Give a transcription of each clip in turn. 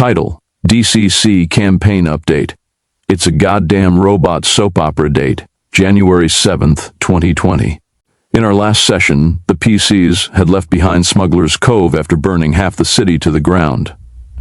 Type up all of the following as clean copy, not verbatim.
Title: DCC Campaign Update. It's a goddamn robot soap opera date, January 7th, 2020. In our last session, the PCs had left behind Smuggler's Cove after burning half the city to the ground,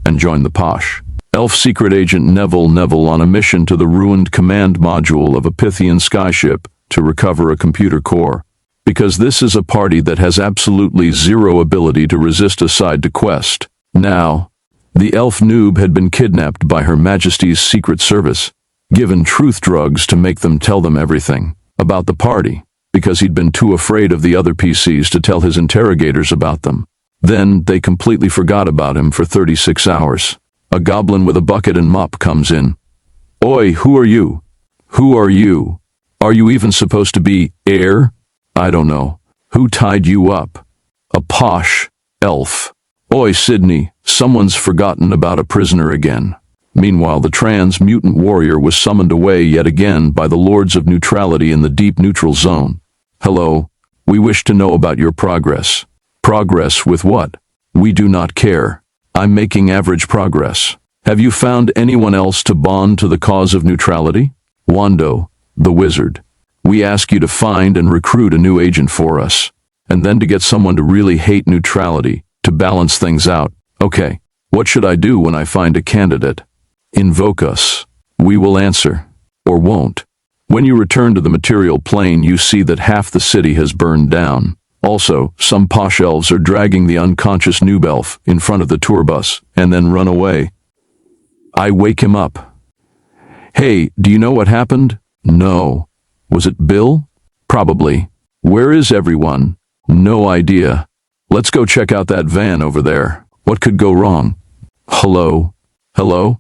and joined the Posh. Elf Secret Agent Neville on a mission to the ruined command module of a Pythian skyship to recover a computer core. Because this is a party that has absolutely zero ability to resist a side to quest. Now, the elf noob had been kidnapped by Her Majesty's Secret Service, given truth drugs to make them tell them everything about the party, because he'd been too afraid of the other PCs to tell his interrogators about them. Then they completely forgot about him for 36 hours. A goblin with a bucket and mop comes in. "Oi, who are you? Who are you? Are you even supposed to be air? I don't know. Who tied you up?" A posh elf. "Oi, Sydney, someone's forgotten about a prisoner again." Meanwhile, the trans-mutant warrior was summoned away yet again by the Lords of Neutrality in the deep neutral zone. "Hello, we wish to know about your progress." "Progress with what? We do not care. I'm making average progress. Have you found anyone else to bond to the cause of neutrality?" "Wando, the wizard. We ask you to find and recruit a new agent for us, and then to get someone to really hate neutrality, to balance things out." "Okay, what should I do when I find a candidate?" "Invoke us. We will answer. Or won't." When you return to the material plane, you see that half the city has burned down. Also, some posh elves are dragging the unconscious noob elf in front of the tour bus and then run away. I wake him up. "Hey, do you know what happened?" "No." "Was it Bill?" "Probably." "Where is everyone?" "No idea." "Let's go check out that van over there. What could go wrong?" "Hello? Hello?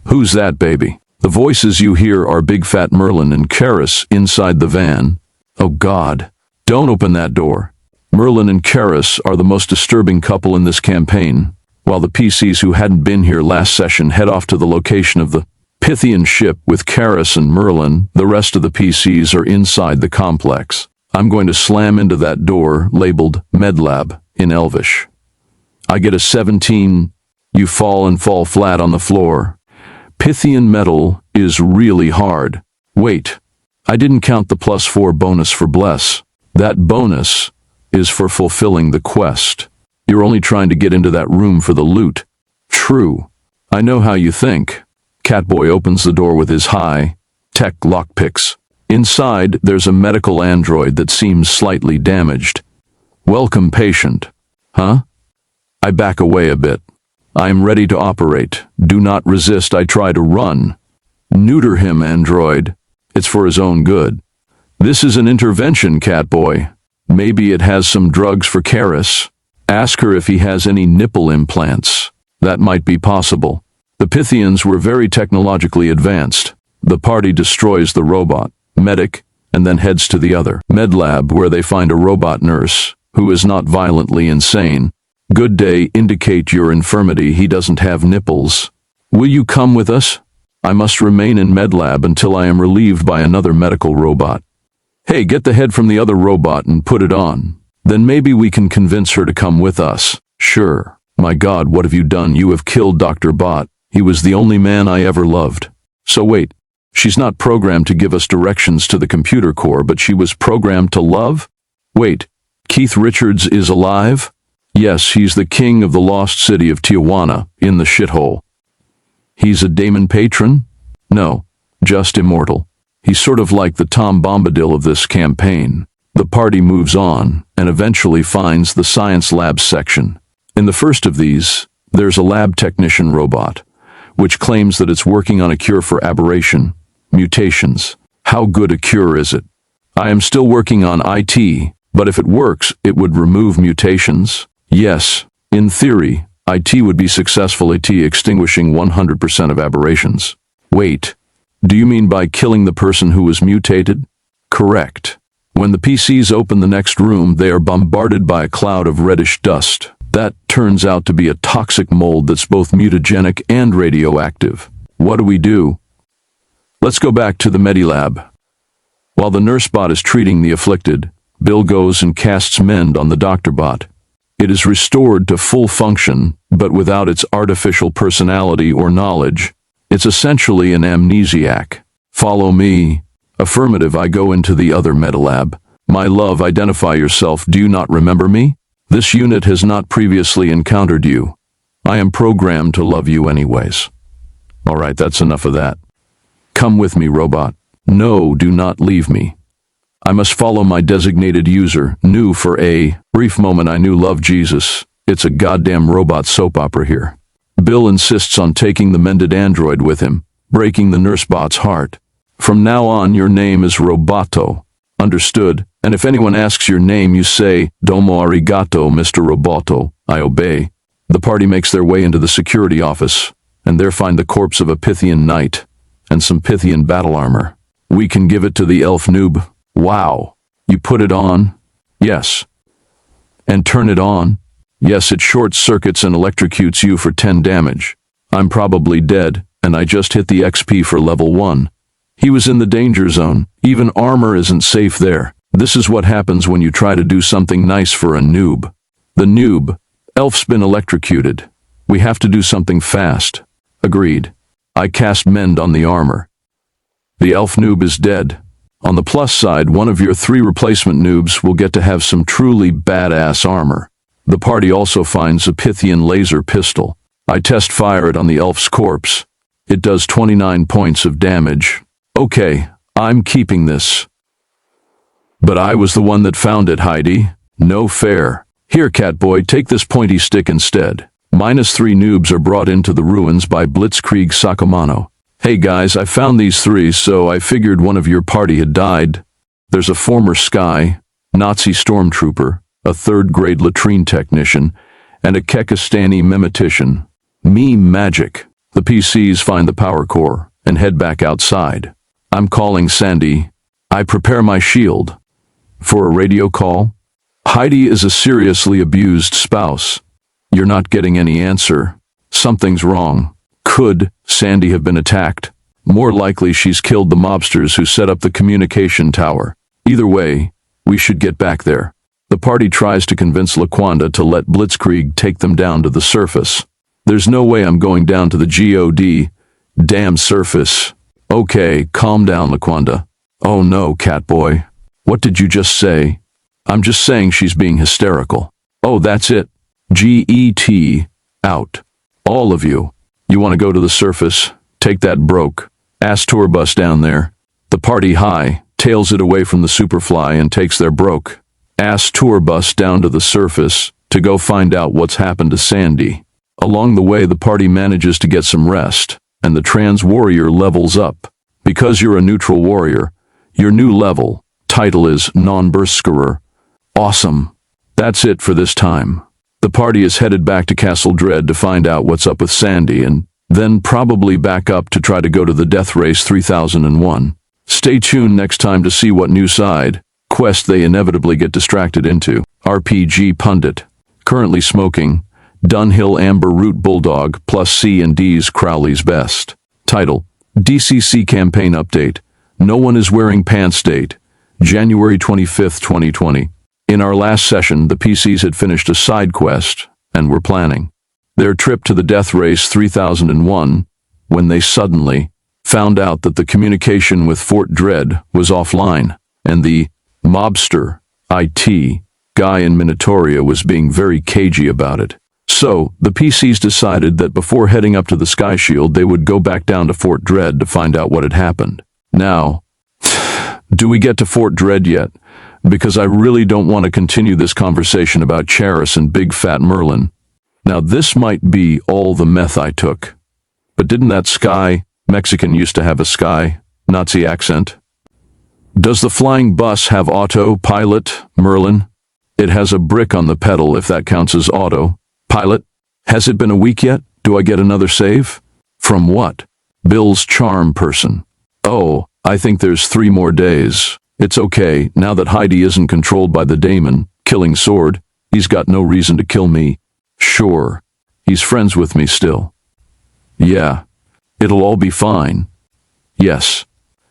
Who's that, baby?" The voices you hear are Big Fat Merlin and Karis inside the van. Oh God. Don't open that door. Merlin and Karis are the most disturbing couple in this campaign. While the PCs who hadn't been here last session head off to the location of the Pythian ship with Karis and Merlin, the rest of the PCs are inside the complex. I'm going to slam into that door labeled MedLab in Elvish. I get a 17. You fall and fall flat on the floor. Pythian metal is really hard. Wait, I didn't count the +4 bonus for Bless. That bonus is for fulfilling the quest. You're only trying to get into that room for the loot. True. I know how you think. Catboy opens the door with his high-tech lockpicks. Inside, there's a medical android that seems slightly damaged. "Welcome, patient." "Huh?" I back away a bit. "I am ready to operate. Do not resist. I try to run." "Neuter him, android. It's for his own good." "This is an intervention, Catboy. Maybe it has some drugs for Karis. Ask her if he has any nipple implants. That might be possible." The Pythians were very technologically advanced. The party destroys the robot, medic, and then heads to the other MedLab, where they find a robot nurse, who is not violently insane. "Good day, indicate your infirmity. He doesn't have nipples. Will you come with us? I must remain in MedLab until I am relieved by another medical robot." "Hey, get the head from the other robot and put it on. Then maybe we can convince her to come with us." "Sure." "My God, what have you done? You have killed Dr. Bot. He was the only man I ever loved." "So wait, she's not programmed to give us directions to the computer core, but she was programmed to love? Wait, Keith Richards is alive?" "Yes, he's the king of the lost city of Tijuana, in the shithole." "He's a Damon patron?" "No, just immortal. He's sort of like the Tom Bombadil of this campaign." The party moves on, and eventually finds the science lab section. In the first of these, there's a lab technician robot, which claims that it's working on a cure for aberration, mutations. How good a cure is it? "I am still working on IT, but if it works, it would remove mutations." "Yes, in theory, IT would be successful at extinguishing 100% of aberrations." "Wait, do you mean by killing the person who was mutated?" "Correct." When the PCs open the next room, they are bombarded by a cloud of reddish dust. That turns out to be a toxic mold that's both mutagenic and radioactive. What do we do? Let's go back to the Medilab. While the nurse bot is treating the afflicted, Bill goes and casts mend on the doctor bot. It is restored to full function, but without its artificial personality or knowledge. It's essentially an amnesiac. Follow me. Affirmative, I go into the other metalab. My love, identify yourself. Do you not remember me? This unit has not previously encountered you. I am programmed to love you anyways. All right, that's enough of that. Come with me, robot. No, do not leave me. I must follow my designated user, new for a brief moment. I knew love Jesus. It's a goddamn robot soap opera here. Bill insists on taking the mended android with him, breaking the nursebot's heart. From now on, your name is Roboto. Understood? And if anyone asks your name, you say, Domo arigato, Mr. Roboto. I obey. The party makes their way into the security office, and there find the corpse of a Pythian knight, and some Pythian battle armor. We can give it to the elf noob. Wow. You put it on? Yes. And turn it on? Yes, it short circuits and electrocutes you for 10 damage. I'm probably dead, and I just hit the XP for level 1. He was in the danger zone. Even armor isn't safe there. This is what happens when you try to do something nice for a noob. The noob. Elf's been electrocuted. We have to do something fast. Agreed. I cast mend on the armor. The elf noob is dead. On the plus side, one of your 3 replacement noobs will get to have some truly badass armor. The party also finds a Pythian laser pistol. I test fire it on the elf's corpse. It does 29 points of damage. Okay, I'm keeping this. But I was the one that found it, Heidi. No fair. Here, Catboy, take this pointy stick instead. -3 noobs are brought into the ruins by Blitzkrieg Sakamano. Hey guys, I found these 3, so I figured one of your party had died. There's a former Sky, Nazi stormtrooper, a 3rd-grade latrine technician, and a Kekistani memetician. Me magic. The PCs find the power core and head back outside. I'm calling Sandy. I prepare my shield. For a radio call? Heidi is a seriously abused spouse. You're not getting any answer. Something's wrong. Could Sandy have been attacked? More likely she's killed the mobsters who set up the communication tower. Either way, we should get back there. The party tries to convince Laquanda to let Blitzkrieg take them down to the surface. There's no way I'm going down to the GOD. Damn surface. Okay, calm down, Laquanda. Oh no, Catboy. What did you just say? I'm just saying she's being hysterical. Oh, that's it. GET. Out. All of you. You want to go to the surface? Take that broke ass tour bus down there. The party high tails it away from the Superfly and takes their broke ass tour bus down to the surface to go find out what's happened to Sandy. Along the way, the party manages to get some rest, and the trans warrior levels up. Because you're a neutral warrior, your new level title is Non-Berserker. Awesome. That's it for this time. The party is headed back to Castle Dread to find out what's up with Sandy, and then probably back up to try to go to the Death Race 3001. Stay tuned next time to see what new side quest they inevitably get distracted into. RPG Pundit. Currently smoking Dunhill Amber Root Bulldog plus C&D's Crowley's Best. Title: DCC Campaign Update. No One Is Wearing Pants. Date: January 25th, 2020. In our last session, the PCs had finished a side quest and were planning their trip to the Death Race 3001 when they suddenly found out that the communication with Fort Dread was offline, and the mobster IT guy in Minatoria was being very cagey about it. So, the PCs decided that before heading up to the Sky Shield, they would go back down to Fort Dread to find out what had happened. Now, do we get to Fort Dread yet? Because I really don't want to continue this conversation about Charis and Big Fat Merlin. Now, this might be all the meth I took. But didn't that Sky Mexican used to have a Sky Nazi accent? Does the flying bus have auto-pilot, Merlin? It has a brick on the pedal, if that counts as auto. Pilot? Has it been a week yet? Do I get another save? From what? Bill's charm person. Oh, I think there's 3 more days. It's okay, now that Heidi isn't controlled by the daemon, killing sword, he's got no reason to kill me. Sure, he's friends with me still. Yeah, it'll all be fine. Yes.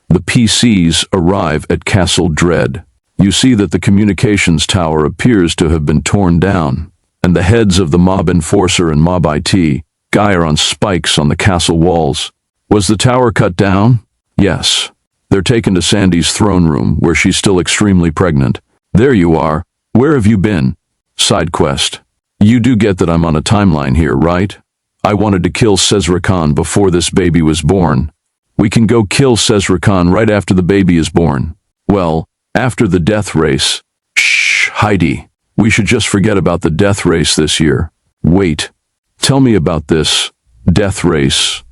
The PCs arrive at Castle Dread. You see that the communications tower appears to have been torn down. and the heads of the mob enforcer and mob IT guy are on spikes on the castle walls. Was the tower cut down? Yes. They're taken to Sandy's throne room, where she's still extremely pregnant. There you are. Where have you been? Side quest. You do get that I'm on a timeline here, right? I wanted to kill Cesra Khan before this baby was born. We can go kill Cesra Khan right after the baby is born. Well, after the death race. Shh, Heidi. We should just forget about the death race this year. Wait. Tell me about this death race.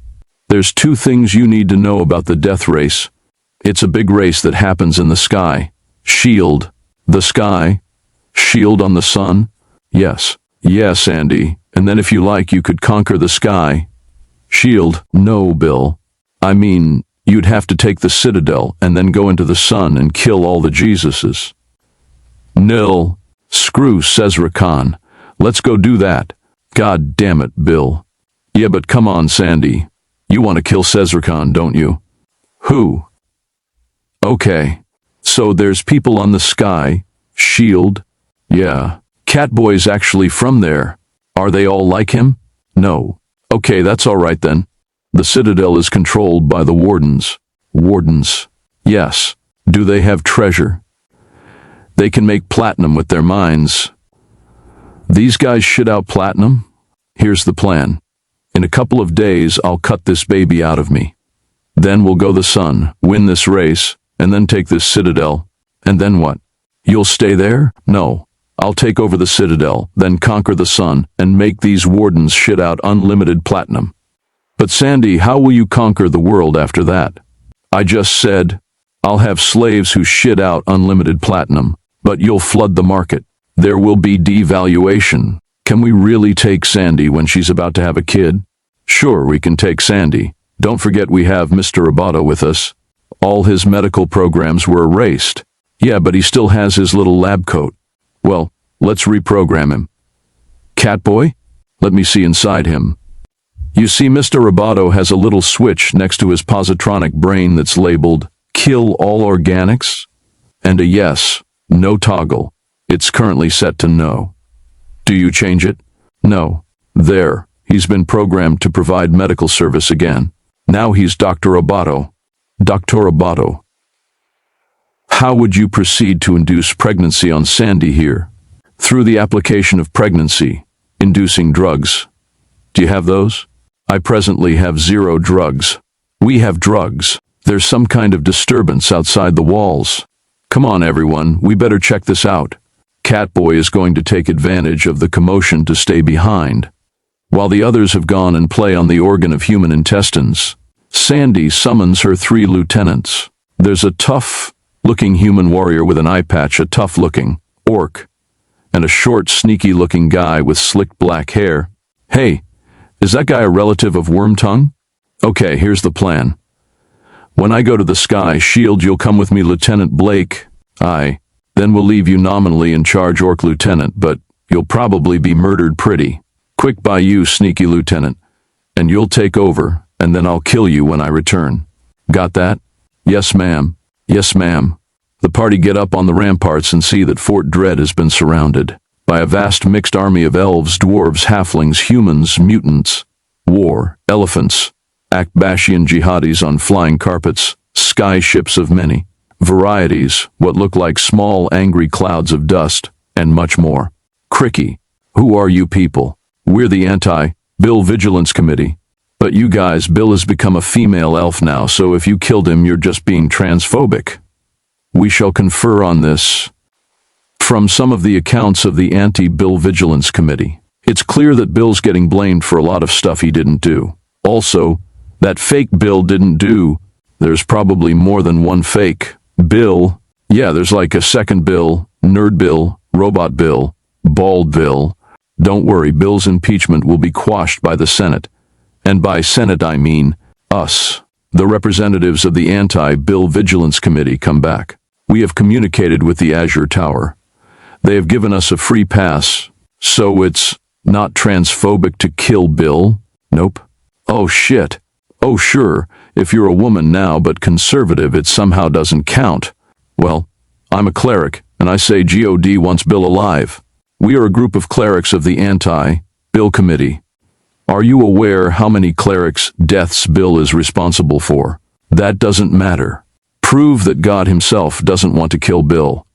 There's two things you need to know about the death race. It's a big race that happens in the sky. Shield. The sky. Shield on the sun. Yes. Yes, Andy. And then if you like, you could conquer the sky. Shield. No, Bill. I mean, you'd have to take the Citadel and then go into the sun and kill all the Jesuses. Nil. Screw Cesra Khan. Let's go do that. God damn it, Bill. Yeah, but come on, Sandy. You want to kill Cesra Khan, don't you? Who? Okay. So there's people on the sky. Shield. Yeah. Catboy's actually from there. Are they all like him? No. Okay, that's all right then. The Citadel is controlled by the Wardens. Wardens. Yes. Do they have treasure? They can make platinum with their mines. These guys shit out platinum? Here's the plan. In a couple of days, I'll cut this baby out of me. Then we'll go the sun, win this race, and then take this Citadel. And then what? You'll stay there? No. I'll take over the Citadel, then conquer the sun, and make these Wardens shit out unlimited platinum. But Sandy, how will you conquer the world after that? I just said, I'll have slaves who shit out unlimited platinum, but you'll flood the market. There will be devaluation. Can we really take Sandy when she's about to have a kid? Sure, we can take Sandy. Don't forget we have Mr. Roboto with us. All his medical programs were erased. Yeah, but he still has his little lab coat. Well, let's reprogram him. Catboy? Let me see inside him. You see, Mr. Roboto has a little switch next to his positronic brain that's labeled, Kill All Organics, and a yes, no toggle. It's currently set to no. Do you change it? No. There, he's been programmed to provide medical service again. Now he's Dr. Roboto. Dr. Roboto. How would you proceed to induce pregnancy on Sandy here? Through the application of pregnancy-inducing drugs. Do you have those? I presently have 0 drugs. We have drugs. There's some kind of disturbance outside the walls. Come on, everyone, we better check this out. Catboy is going to take advantage of the commotion to stay behind. While the others have gone and play on the organ of human intestines, Sandy summons her 3 lieutenants. There's a tough-looking human warrior with an eye patch, a tough-looking orc, and a short, sneaky-looking guy with slicked black hair. Hey, is that guy a relative of Wormtongue? Okay, here's the plan. When I go to the sky, Shield, you'll come with me, Lieutenant Blake. Aye. Then we'll leave you nominally in charge, Orc Lieutenant, but you'll probably be murdered pretty quick by you, sneaky lieutenant. And you'll take over, and then I'll kill you when I return. Got that? Yes, ma'am. Yes, ma'am. The party get up on the ramparts and see that Fort Dread has been surrounded by a vast mixed army of elves, dwarves, halflings, humans, mutants, war, elephants, Akbashian jihadis on flying carpets, sky ships of many varieties, what look like small angry clouds of dust, and much more. Cricky, who are you people? We're the Anti-Bill Vigilance Committee. But you guys, Bill has become a female elf now, so if you killed him, you're just being transphobic. We shall confer on this. From some of the accounts of the Anti-Bill Vigilance Committee, it's clear that Bill's getting blamed for a lot of stuff he didn't do. Also, that fake Bill didn't do. There's probably more than one fake Bill. Yeah, there's like a second Bill, Nerd Bill, Robot Bill, Bald Bill. Don't worry, Bill's impeachment will be quashed by the Senate. And by Senate I mean us. The representatives of the Anti-Bill Vigilance Committee come back. We have communicated with the Azure Tower. They have given us a free pass, so it's not transphobic to kill Bill? Nope. Oh shit. Oh sure, if you're a woman now but conservative it somehow doesn't count. Well, I'm a cleric, and I say God wants Bill alive. We are a group of clerics of the Anti-Bill Committee. Are you aware how many clerics' deaths Bill is responsible for? That doesn't matter. Prove that God himself doesn't want to kill Bill.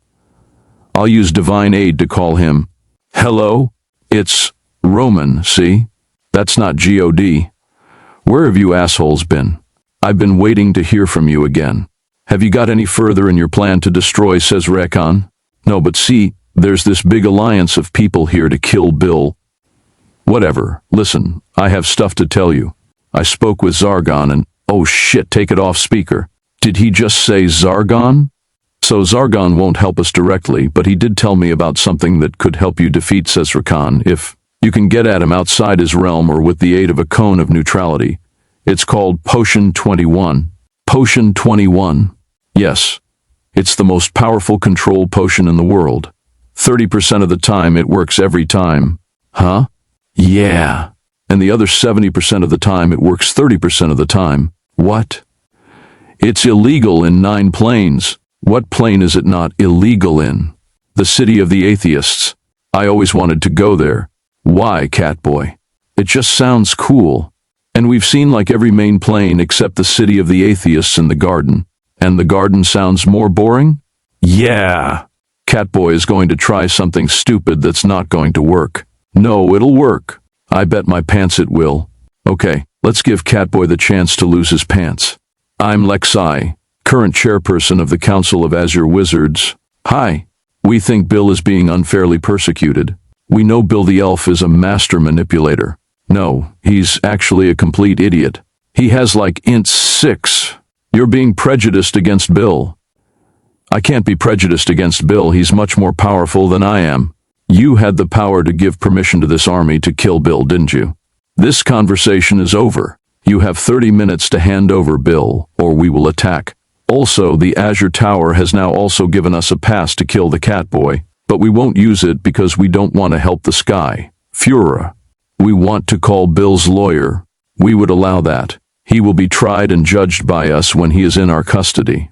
I'll use divine aid to call him. Hello? It's Roman, see? That's not God. Where have you assholes been? I've been waiting to hear from you again. Have you got any further in your plan to destroy Cesrecon? No, but see, there's this big alliance of people here to kill Bill. Whatever. Listen, I have stuff to tell you. I spoke with Zargon and, oh shit, take it off speaker. Did he just say Zargon? So Zargon won't help us directly, but he did tell me about something that could help you defeat Cesrecon if you can get at him outside his realm or with the aid of a cone of neutrality. It's called Potion 21. Potion 21. Yes. It's the most powerful control potion in the world. 30% of the time it works every time. Huh? Yeah. And the other 70% of the time it works 30% of the time. What? It's illegal in 9 planes. What plane is it not illegal in? The city of the atheists. I always wanted to go there. Why, Catboy? It just sounds cool. And we've seen like every main plane except the city of the atheists in the garden. And the garden sounds more boring? Yeah. Catboy is going to try something stupid that's not going to work. No, it'll work. I bet my pants it will. Okay, let's give Catboy the chance to lose his pants. I'm Lexi, current chairperson of the Council of Azure Wizards. Hi. We think Bill is being unfairly persecuted. We know Bill the Elf is a master manipulator. No, he's actually a complete idiot. He has like int 6. You're being prejudiced against Bill. I can't be prejudiced against Bill. He's much more powerful than I am. You had the power to give permission to this army to kill Bill, didn't you? This conversation is over. You have 30 minutes to hand over Bill, or we will attack. Also, the Azure Tower has now also given us a pass to kill the Catboy, but we won't use it because we don't want to help the sky. Führer. We want to call Bill's lawyer. We would allow that. He will be tried and judged by us when he is in our custody.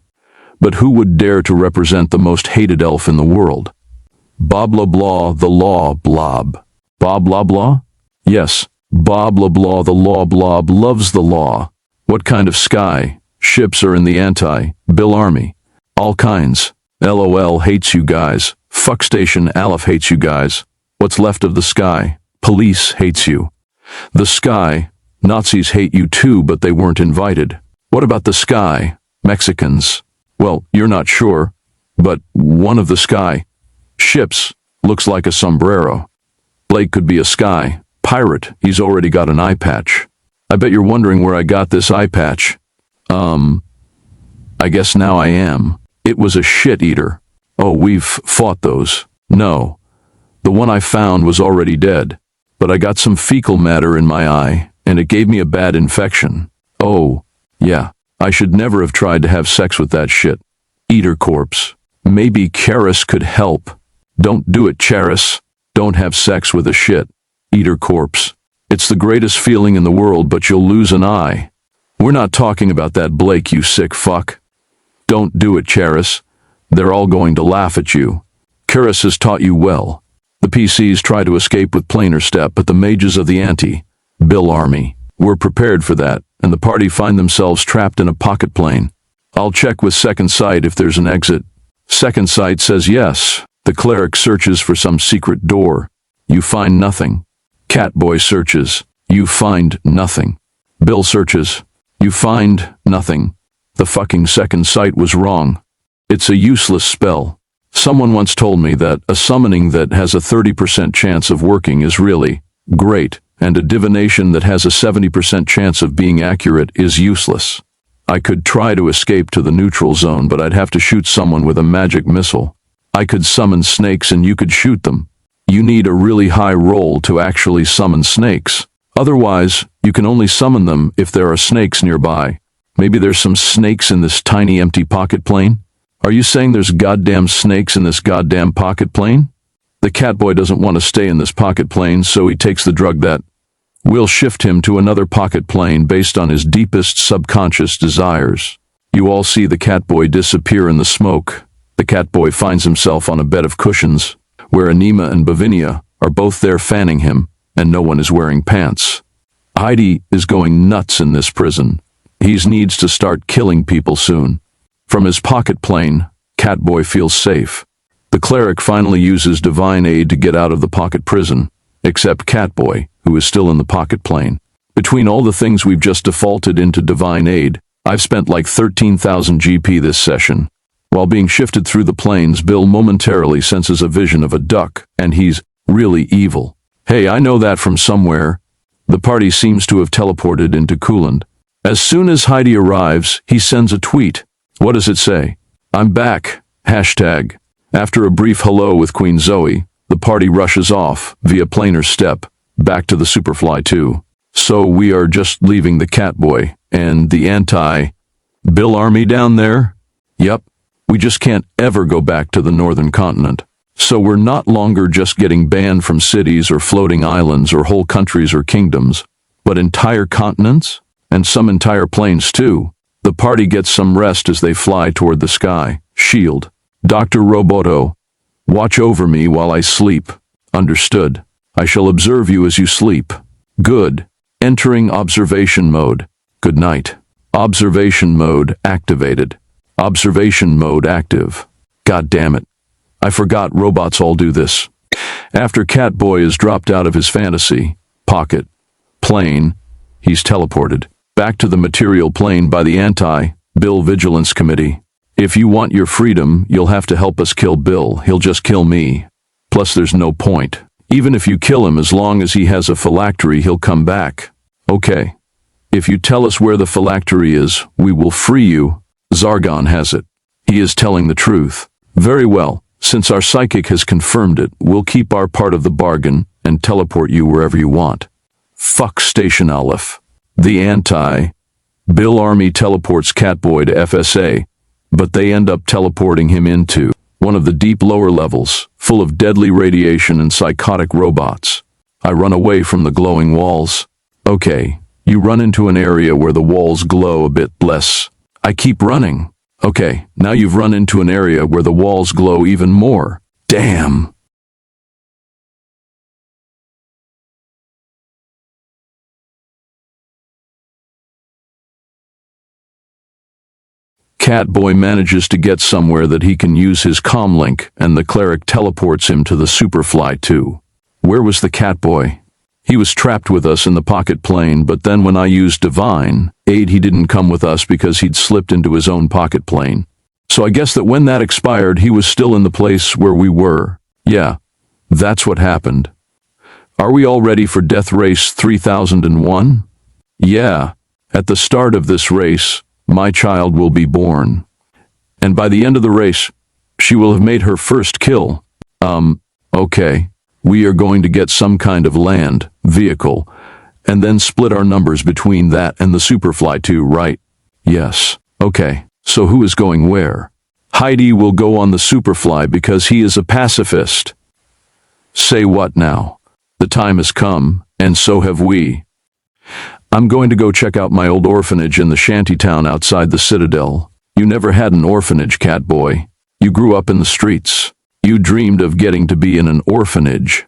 But who would dare to represent the most hated elf in the world? Bob LeBlanc, the law blob. Bob LeBlanc? Yes, Bob LeBlanc, the law blob, loves the law. What kind of sky? Ships are in the anti-Bill army. All kinds. LOL hates you guys. Fuck Station Aleph hates you guys. What's left of the sky? Police hates you. The sky, Nazis hate you too, but they weren't invited. What about the sky? Mexicans. Well, you're not sure, but one of the sky ships looks like a sombrero. Blake could be a sky pirate. He's already got an eye patch. I bet you're wondering where I got this eye patch. I guess now I am. It was a shit eater. Oh, we've fought those. No. The one I found was already dead, but I got some fecal matter in my eye, and it gave me a bad infection. Oh, yeah. I should never have tried to have sex with that shit. Eater corpse. Maybe Karis could help. Don't do it, Charis. Don't have sex with a shit eater corpse. It's the greatest feeling in the world, but you'll lose an eye. We're not talking about that, Blake, you sick fuck. Don't do it, Charis. They're all going to laugh at you. Karis has taught you well. The PCs try to escape with planar step, but the mages of the anti-Bill army were prepared for that, and the party find themselves trapped in a pocket plane. I'll check with Second Sight if there's an exit. Second Sight says yes. The cleric searches for some secret door. You find nothing. Catboy searches. You find nothing. Bill searches. You find nothing. The fucking Second Sight was wrong. It's a useless spell. Someone once told me that a summoning that has a 30% chance of working is really great, and a divination that has a 70% chance of being accurate is useless. I could try to escape to the neutral zone, but I'd have to shoot someone with a magic missile. I could summon snakes and you could shoot them. You need a really high roll to actually summon snakes. Otherwise, you can only summon them if there are snakes nearby. Maybe there's some snakes in this tiny empty pocket plane? Are you saying there's goddamn snakes in this goddamn pocket plane? The Catboy doesn't want to stay in this pocket plane, so he takes the drug that will shift him to another pocket plane based on his deepest subconscious desires. You all see the Catboy disappear in the smoke. The Catboy finds himself on a bed of cushions, where Anima and Bavinia are both there fanning him, and no one is wearing pants. Heidi is going nuts in this prison. He needs to start killing people soon. From his pocket plane, Catboy feels safe. The cleric finally uses divine aid to get out of the pocket prison, except Catboy, who is still in the pocket plane. Between all the things we've just defaulted into divine aid, I've spent like 13,000 GP this session. While being shifted through the planes, Bill momentarily senses a vision of a duck, and he's really evil. Hey, I know that from somewhere. The party seems to have teleported into Cooland. As soon as Heidi arrives, he sends a tweet. What does it say? I'm back. Hashtag. After a brief hello with Queen Zoe, the party rushes off, via planar step, back to the Superfly 2. So we are just leaving the Catboy and the anti-Bill army down there? Yep. We just can't ever go back to the northern continent. So we're not longer just getting banned from cities or floating islands or whole countries or kingdoms, but entire continents? And some entire planes too. The party gets some rest as they fly toward the sky. Shield. Dr. Roboto, watch over me while I sleep. Understood. I shall observe you as you sleep. Good. Entering observation mode. Good night. Observation mode activated. Observation mode active. God damn it. I forgot robots all do this. After Catboy is dropped out of his fantasy, pocket, plane, he's teleported back to the material plane by the anti-Bill Vigilance Committee. If you want your freedom, you'll have to help us kill Bill. He'll just kill me. Plus there's no point. Even if you kill him, as long as he has a phylactery, he'll come back. Okay. If you tell us where the phylactery is, we will free you. Zargon has it. He is telling the truth. Very well. Since our psychic has confirmed it, we'll keep our part of the bargain and teleport you wherever you want. Fuck Station Aleph. The anti-Bill army teleports Catboy to FSA, but they end up teleporting him into one of the deep lower levels, full of deadly radiation and psychotic robots. I run away from the glowing walls. Okay, you run into an area where the walls glow a bit less. I keep running. Okay, now you've run into an area where the walls glow even more. Damn. Catboy manages to get somewhere that he can use his comlink, and the cleric teleports him to the Superfly 2. Where was the Catboy? He was trapped with us in the pocket plane, but then when I used divine aid, he didn't come with us because he'd slipped into his own pocket plane. So I guess that when that expired, he was still in the place where we were. Yeah, that's what happened. Are we all ready for Death Race 3001? Yeah, at the start of this race, my child will be born. And by the end of the race, she will have made her first kill. Okay. We are going to get some kind of land vehicle, and then split our numbers between that and the Superfly 2, right? Yes. Okay. So who is going where? Heidi will go on the Superfly because he is a pacifist. Say what now? The time has come, and so have we. I'm going to go check out my old orphanage in the shantytown outside the Citadel. You never had an orphanage, Catboy. You grew up in the streets. You dreamed of getting to be in an orphanage.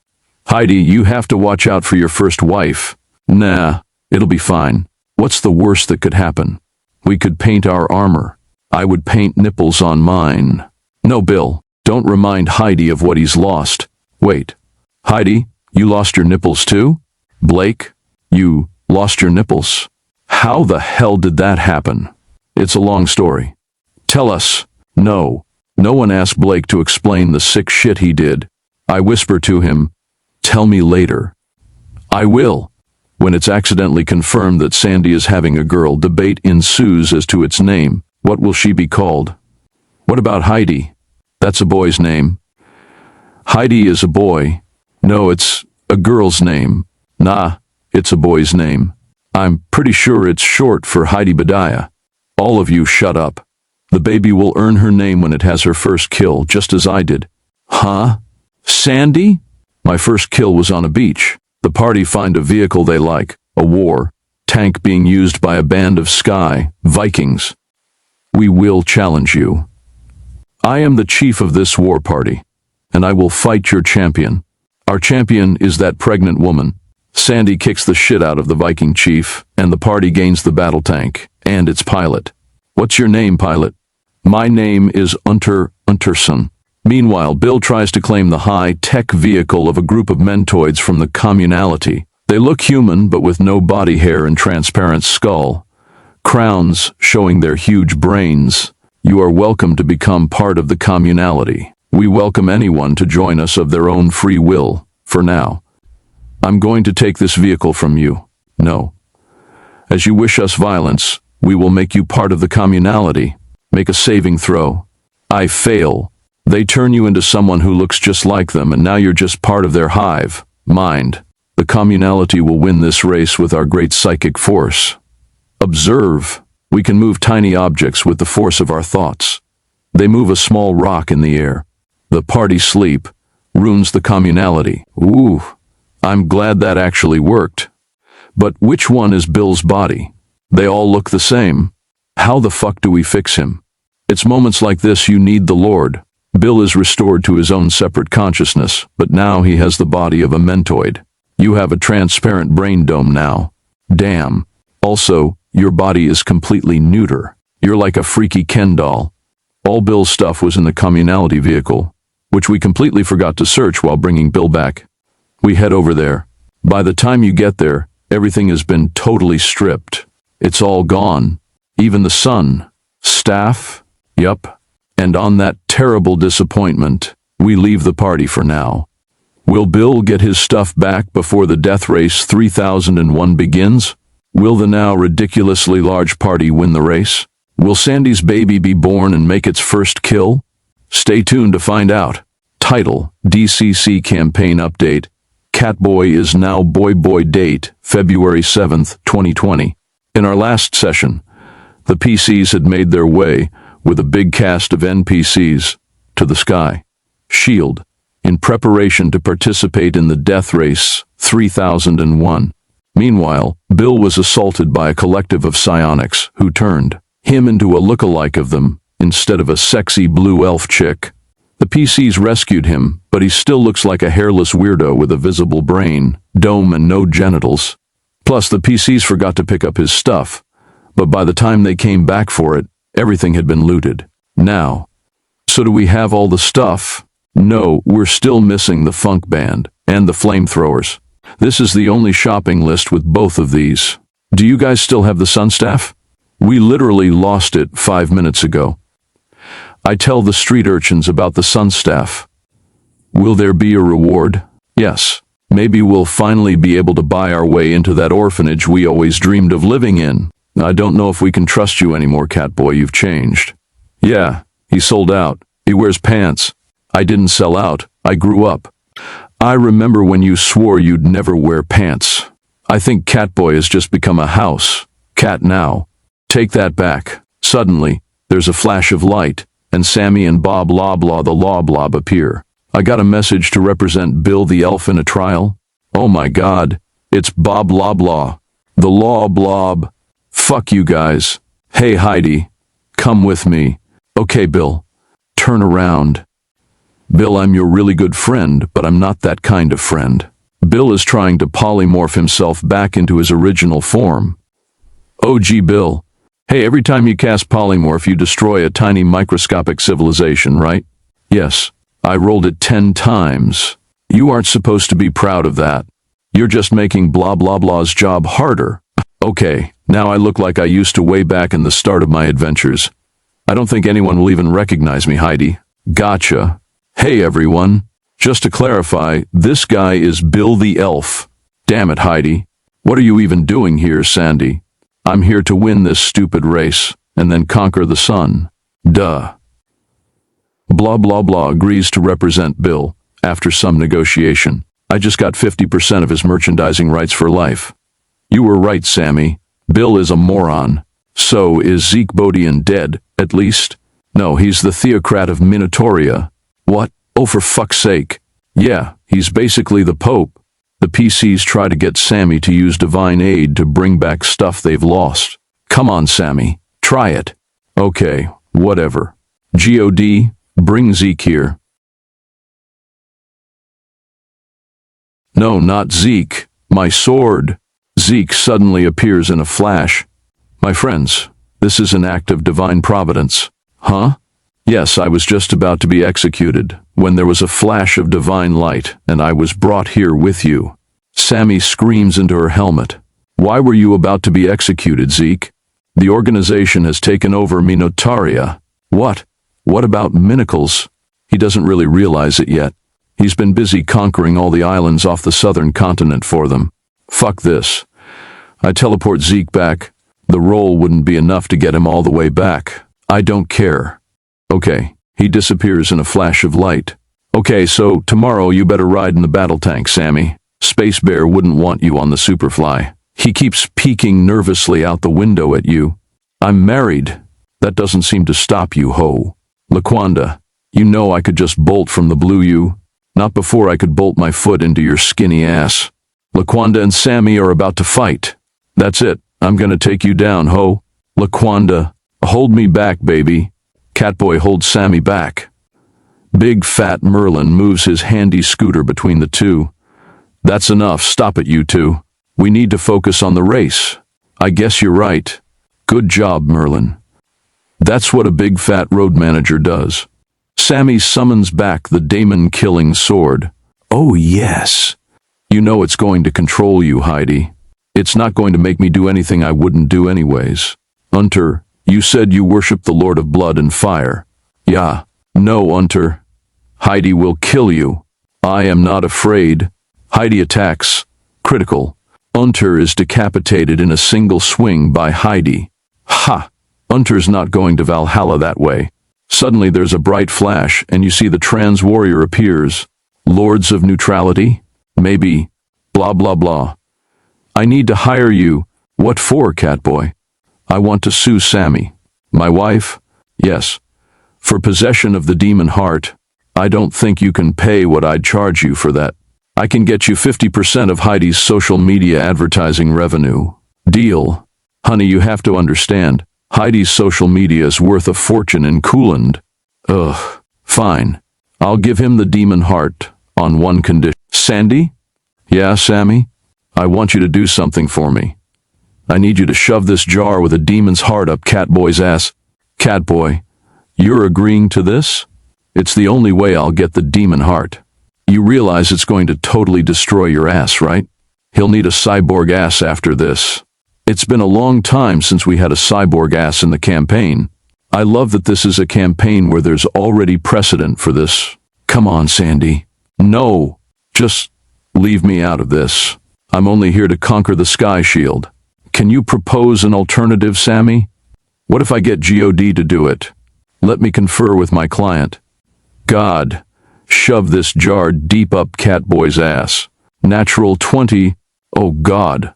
Heidi, you have to watch out for your first wife. Nah, it'll be fine. What's the worst that could happen? We could paint our armor. I would paint nipples on mine. No, Bill, don't remind Heidi of what he's lost. Wait, Heidi, you lost your nipples too? Blake, you lost your nipples? How the hell did that happen? It's a long story. Tell us. No. No one asked Blake to explain the sick shit he did. I whisper to him, tell me later. I will. When it's accidentally confirmed that Sandy is having a girl, debate ensues as to its name. What will she be called? What about Heidi? That's a boy's name. Heidi is a boy. No, it's a girl's name. Nah, it's a boy's name. I'm pretty sure it's short for Heidi Badiah. All of you shut up. The baby will earn her name when it has her first kill, just as I did. Huh? Sandy? My first kill was on a beach. The party find a vehicle they like, a war tank being used by a band of Sky Vikings. We will challenge you. I am the chief of this war party, and I will fight your champion. Our champion is that pregnant woman. Sandy kicks the shit out of the Viking chief, and the party gains the battle tank, and its pilot. What's your name, pilot? My name is Unterson. Meanwhile, Bill tries to claim the high-tech vehicle of a group of mentoids from the communality. They look human, but with no body hair and transparent skull. Crowns showing their huge brains. You are welcome to become part of the communality. We welcome anyone to join us of their own free will, for now. I'm going to take this vehicle from you. No. As you wish us violence, we will make you part of the communality. Make a saving throw. I fail. They turn you into someone who looks just like them, and now you're just part of their hive mind. The communality will win this race with our great psychic force. Observe. We can move tiny objects with the force of our thoughts. They move a small rock in the air. The party sleep ruins the communality. Ooh, I'm glad that actually worked. But which one is Bill's body? They all look the same. How the fuck do we fix him? It's moments like this you need the Lord. Bill is restored to his own separate consciousness, but now he has the body of a mentoid. You have a transparent brain dome now. Damn. Also, your body is completely neuter. You're like a freaky Ken doll. All Bill's stuff was in the communality vehicle, which we completely forgot to search while bringing Bill back. We head over there. By the time you get there, everything has been totally stripped. It's all gone. Even the sun. Staff? Yup. And on that terrible disappointment, we leave the party for now. Will Bill get his stuff back before the death race 3001 begins? Will the now ridiculously large party win the race? Will Sandy's baby be born and make its first kill? Stay tuned to find out. Title: DCC Campaign Update. Catboy is now Boy Boy. Date: February 7th, 2020. In our last session, the PCs had made their way, with a big cast of NPCs, to the sky. Shield, in preparation to participate in the death race 3001. Meanwhile, Bill was assaulted by a collective of psionics who turned him into a look-alike of them instead of a sexy blue elf chick. The PCs rescued him, but he still looks like a hairless weirdo with a visible brain, dome, and no genitals. Plus, the PCs forgot to pick up his stuff, but by the time they came back for it, everything had been looted. Now, so do we have all the stuff? No, we're still missing the funk band and the flamethrowers. This is the only shopping list with both of these. Do you guys still have the sun staff? We literally lost it 5 minutes ago. I tell the street urchins about the sun staff. Will there be a reward? Yes. Maybe we'll finally be able to buy our way into that orphanage we always dreamed of living in. I don't know if we can trust you anymore, Catboy. You've changed. Yeah, he sold out. He wears pants. I didn't sell out. I grew up. I remember when you swore you'd never wear pants. I think Catboy has just become a house cat now. Take that back. Suddenly, there's a flash of light, and Sammy and Bob Loblaw the Law Blob appear. I got a message to represent Bill the Elf in a trial. Oh my God, it's Bob Loblaw, the Law Blob. Fuck you guys. Hey Heidi, come with me. Okay Bill, turn around. Bill, I'm your really good friend, but I'm not that kind of friend. Bill is trying to polymorph himself back into his original form. OG Bill. Hey, every time you cast polymorph, you destroy a tiny microscopic civilization, right? Yes, I rolled it 10 times. You aren't supposed to be proud of that. You're just making blah blah blah's job harder. Okay, now I look like I used to way back in the start of my adventures. I don't think anyone will even recognize me, Heidi. Gotcha. Hey everyone. Just to clarify, this guy is Bill the Elf. Damn it, Heidi. What are you even doing here, Sandy? I'm here to win this stupid race, and then conquer the sun. Duh. Blah blah blah agrees to represent Bill, after some negotiation. I just got 50% of his merchandising rights for life. You were right, Sammy. Bill is a moron. So is Zeke Bodian dead, at least? No, he's the theocrat of Minatoria. What? Oh, for fuck's sake. Yeah, he's basically the Pope. The PCs try to get Sammy to use divine aid to bring back stuff they've lost. Come on, Sammy. Try it. Okay, whatever. God, bring Zeke here. No, not Zeke. My sword. Zeke suddenly appears in a flash. My friends, this is an act of divine providence. Huh? Yes, I was just about to be executed, when there was a flash of divine light, and I was brought here with you. Sammy screams into her helmet. Why were you about to be executed, Zeke? The organization has taken over Minotaria. What? What about Minicles? He doesn't really realize it yet. He's been busy conquering all the islands off the southern continent for them. Fuck this. I teleport Zeke back. The roll wouldn't be enough to get him all the way back. I don't care. Okay, he disappears in a flash of light. Okay, so tomorrow you better ride in the battle tank, Sammy. Space Bear wouldn't want you on the Superfly. He keeps peeking nervously out the window at you. I'm married. That doesn't seem to stop you, ho. Laquanda, you know I could just bolt from the blue you. Not before I could bolt my foot into your skinny ass. Laquanda and Sammy are about to fight. That's it. I'm gonna take you down, ho. Laquanda, hold me back, baby. Catboy holds Sammy back. Big fat Merlin moves his handy scooter between the two. That's enough. Stop it, you two. We need to focus on the race. I guess you're right. Good job, Merlin. That's what a big fat road manager does. Sammy summons back the demon-killing sword. Oh, yes. You know it's going to control you, Heidi. It's not going to make me do anything I wouldn't do anyways. Unter, you said you worship the Lord of Blood and Fire. Yeah. No, Unter. Heidi will kill you. I am not afraid. Heidi attacks. Critical. Unter is decapitated in a single swing by Heidi. Ha! Unter's not going to Valhalla that way. Suddenly there's a bright flash, and you see the trans warrior appears. Lords of Neutrality? Maybe. Blah blah blah. I need to hire you. What for, Catboy? I want to sue Sammy. My wife? Yes. For possession of the demon heart. I don't think you can pay what I'd charge you for that. I can get you 50% of Heidi's social media advertising revenue. Deal. Honey, you have to understand. Heidi's social media is worth a fortune in Cooland. Ugh. Fine. I'll give him the demon heart on one condition. Sandy? Yeah, Sammy? I want you to do something for me. I need you to shove this jar with a demon's heart up Catboy's ass. Catboy, you're agreeing to this? It's the only way I'll get the demon heart. You realize it's going to totally destroy your ass, right? He'll need a cyborg ass after this. It's been a long time since we had a cyborg ass in the campaign. I love that this is a campaign where there's already precedent for this. Come on, Sandy. No, just leave me out of this. I'm only here to conquer the Sky Shield. Can you propose an alternative, Sammy? What if I get God to do it? Let me confer with my client. God, shove this jar deep up Catboy's ass. Natural 20. Oh God.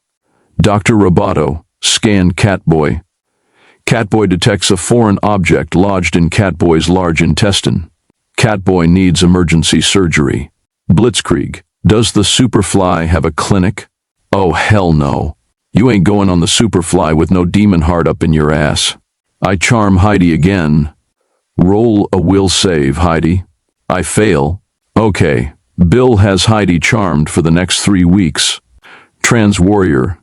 Dr. Roboto, scan Catboy. Catboy detects a foreign object lodged in Catboy's large intestine. Catboy needs emergency surgery. Blitzkrieg, does the Superfly have a clinic? Oh hell no. You ain't going on the Superfly with no demon heart up in your ass. I charm Heidi again. Roll a will save, Heidi. I fail. Okay, Bill has Heidi charmed for the next 3 weeks. Trans Warrior,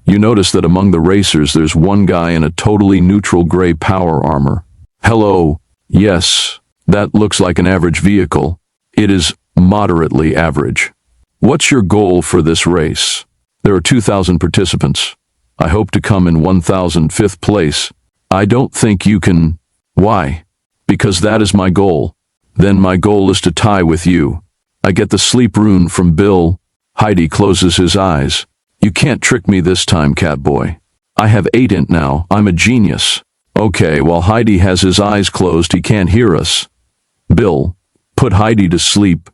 you notice that among the racers there's one guy in a totally neutral gray power armor. Hello, yes, that looks like an average vehicle. It is moderately average. What's your goal for this race? There are 2,000 participants. I hope to come in 1,005th place. I don't think you can. Why? Because that is my goal. Then my goal is to tie with you. I get the sleep rune from Bill. Heidi closes his eyes. You can't trick me this time, Catboy. I have 8 int now. I'm a genius. Okay, while Heidi has his eyes closed, he can't hear us. Bill, put Heidi to sleep.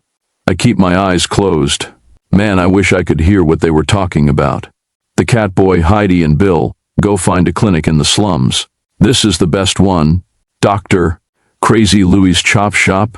I keep my eyes closed. Man, I wish I could hear what they were talking about. The Catboy, Heidi, and Bill go find a clinic in the slums. This is the best one. Dr. Crazy Louie's Chop Shop.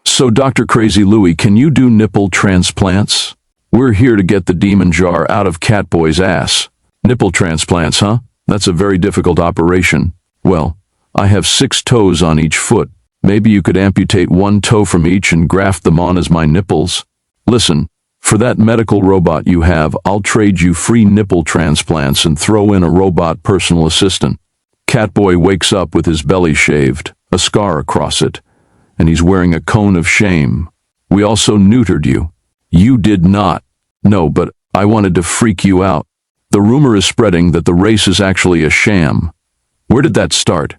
So Dr. Crazy Louie, can you do nipple transplants? We're here to get the demon jar out of Catboy's ass. Nipple transplants, huh? That's a very difficult operation. Well, I have 6 toes on each foot. Maybe you could amputate 1 toe from each and graft them on as my nipples. Listen, For that medical robot you have, I'll trade you free nipple transplants and throw in a robot personal assistant. Catboy wakes up with his belly shaved, a scar across it, and he's wearing a cone of shame. We also neutered you. You did not. No, but I wanted to freak you out. The rumor is spreading that the race is actually a sham. Where did that start?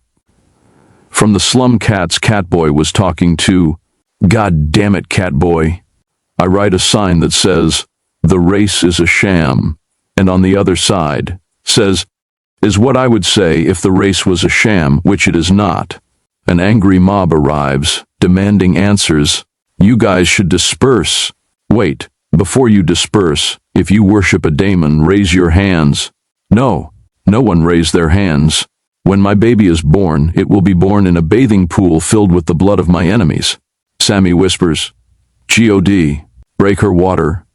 From the slum cats Catboy was talking to. God damn it, Catboy. I write a sign that says, "The race is a sham," and on the other side says, "Is what I would say if the race was a sham, which it is not." An angry mob arrives, demanding answers. You guys should disperse. Wait, before you disperse, if you worship a daemon, raise your hands. No, no one raised their hands. When my baby is born, it will be born in a bathing pool filled with the blood of my enemies. Sammy whispers, "God, break her water."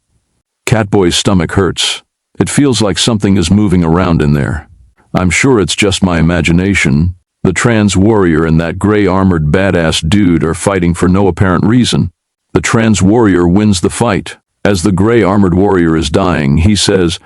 Catboy's stomach hurts. It feels like something is moving around in there. I'm sure it's just my imagination. The trans warrior and that gray-armored badass dude are fighting for no apparent reason. The trans warrior wins the fight. As the gray-armored warrior is dying, he says,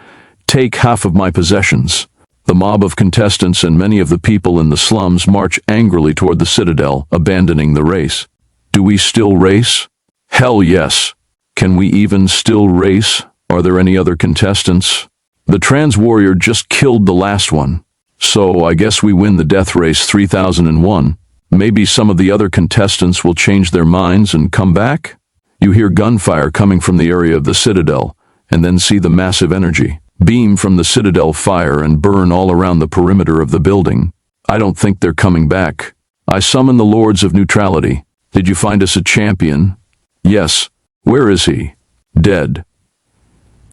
"Take half of my possessions." The mob of contestants and many of the people in the slums march angrily toward the citadel, abandoning the race. Do we still race? Hell yes. Can we even still race? Are there any other contestants? The trans warrior just killed the last one. So I guess we win the death race 3001. Maybe some of the other contestants will change their minds and come back? You hear gunfire coming from the area of the citadel, and then see the massive energy beam from the citadel fire and burn all around the perimeter of the building. I don't think they're coming back. I summon the Lords of Neutrality. Did you find us a champion? Yes. Where is he? Dead.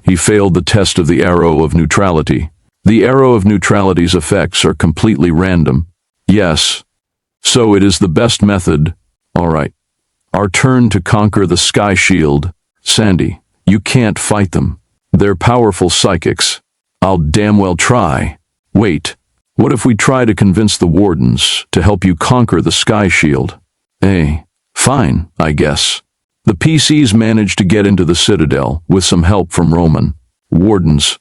He failed the test of the arrow of neutrality. The arrow of neutrality's effects are completely random. Yes. So it is the best method. All right. Our turn to conquer the Sky Shield. Sandy, you can't fight them. They're powerful psychics. I'll damn well try. Wait, what if we try to convince the wardens to help you conquer the Sky Shield? Fine, I guess. The PCs managed to get into the Citadel with some help from Roman. Wardens,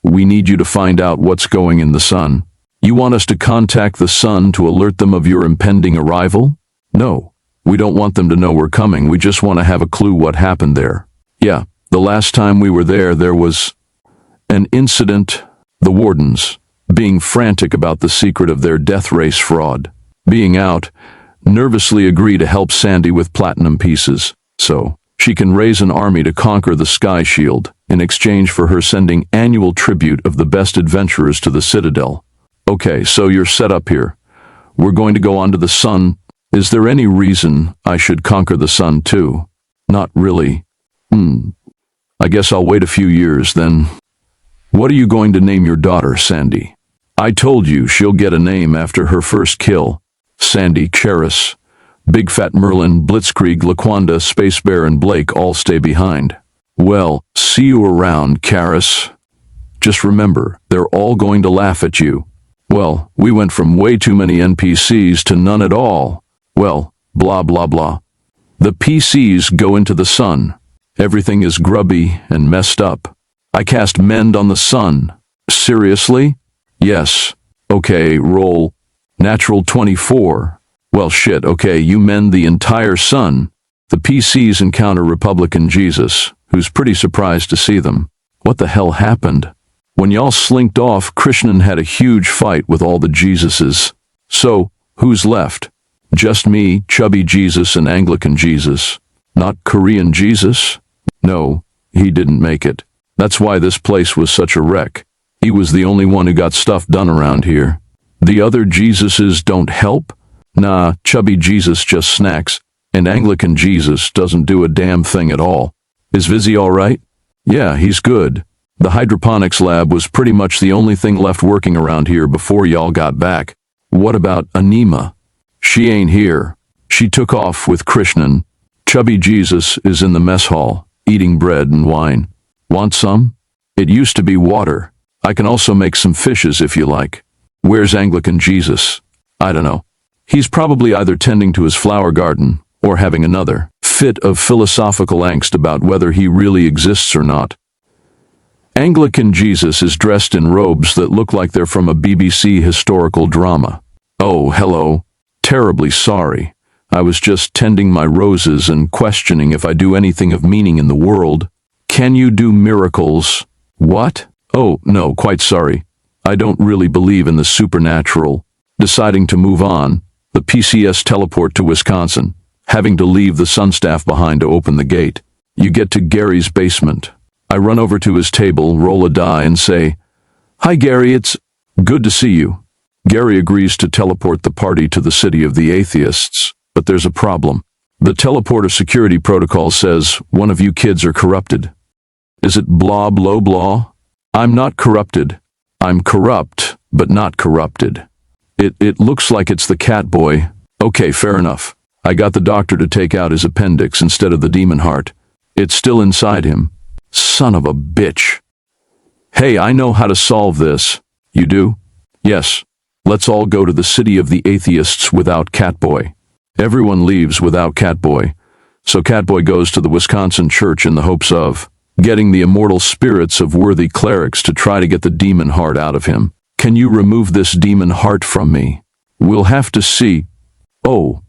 we need you to find out what's going in the sun. You want us to contact the sun to alert them of your impending arrival? No, we don't want them to know we're coming. We just want to have a clue what happened there. Yeah, the last time we were there was an incident. The wardens, being frantic about the secret of their death race fraud, being out, nervously agree to help Sandy with platinum pieces, so she can raise an army to conquer the Sky Shield in exchange for her sending annual tribute of the best adventurers to the Citadel. Okay, so you're set up here. We're going to go on to the sun. Is there any reason I should conquer the sun too? Not really. I guess I'll wait a few years then. What are you going to name your daughter, Sandy? I told you she'll get a name after her first kill. Sandy, Cheris, Big Fat Merlin, Blitzkrieg, Laquanda, Space Bear, and Blake all stay behind. Well, see you around, Karis. Just remember, they're all going to laugh at you. Well, we went from way too many NPCs to none at all. Well, blah blah blah. The PCs go into the sun. Everything is grubby and messed up. I cast Mend on the sun. Seriously? Yes. Okay, roll. Natural 24. Well shit, okay, you mend the entire sun. The PCs encounter Republican Jesus, who's pretty surprised to see them. What the hell happened? When y'all slinked off, Krishnan had a huge fight with all the Jesuses. So, who's left? Just me, Chubby Jesus, and Anglican Jesus. Not Korean Jesus? No, he didn't make it. That's why this place was such a wreck. He was the only one who got stuff done around here. The other Jesuses don't help? Nah, Chubby Jesus just snacks, and Anglican Jesus doesn't do a damn thing at all. Is Vizzy all right? Yeah, he's good. The hydroponics lab was pretty much the only thing left working around here before y'all got back. What about Anima? She ain't here. She took off with Krishnan. Chubby Jesus is in the mess hall, eating bread and wine. Want some? It used to be water. I can also make some fishes if you like. Where's Anglican Jesus? I don't know. He's probably either tending to his flower garden or having another fit of philosophical angst about whether he really exists or not. Anglican Jesus is dressed in robes that look like they're from a BBC historical drama. Oh, hello. Terribly sorry. I was just tending my roses and questioning if I do anything of meaning in the world. Can you do miracles? What? Oh, no, quite sorry. I don't really believe in the supernatural. Deciding to move on, the PCS teleport to Wisconsin, having to leave the Sun staff behind to open the gate. You get to Gary's basement. I run over to his table, roll a die, and say, "Hi, Gary, it's good to see you." Gary agrees to teleport the party to the city of the atheists, but there's a problem. The teleporter security protocol says one of you kids are corrupted. Is it blah blah blah? I'm not corrupted. I'm corrupt, but not corrupted. It looks like it's the cat boy. Okay, fair enough. I got the doctor to take out his appendix instead of the demon heart. It's still inside him. Son of a bitch. Hey, I know how to solve this. You do? Yes. Let's all go to the city of the atheists without Catboy. Everyone leaves without Catboy. So Catboy goes to the Wisconsin church in the hopes of getting the immortal spirits of worthy clerics to try to get the demon heart out of him. Can you remove this demon heart from me? We'll have to see. Oh,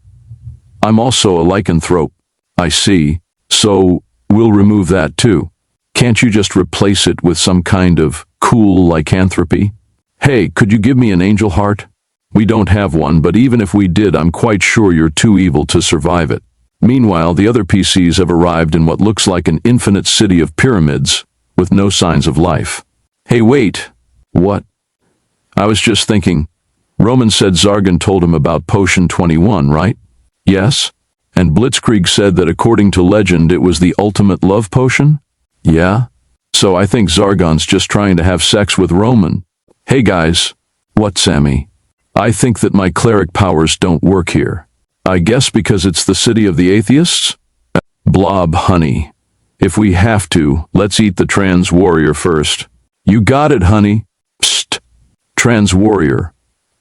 I'm also a lycanthrope. I see. So we'll remove that too. Can't you just replace it with some kind of cool lycanthropy? Hey, could you give me an angel heart? We don't have one, but even if we did, I'm quite sure you're too evil to survive it. Meanwhile, the other PCs have arrived in what looks like an infinite city of pyramids with no signs of life. Hey, wait. What? I was just thinking. Roman said Zargan told him about Potion 21, right? Yes. And Blitzkrieg said that according to legend, it was the ultimate love potion? Yeah. So I think Zargon's just trying to have sex with Roman. Hey guys. What, Sammy? I think that my cleric powers don't work here. I guess because it's the city of the atheists? Blob, honey. If we have to, let's eat the trans warrior first. You got it, honey. Psst. Trans warrior.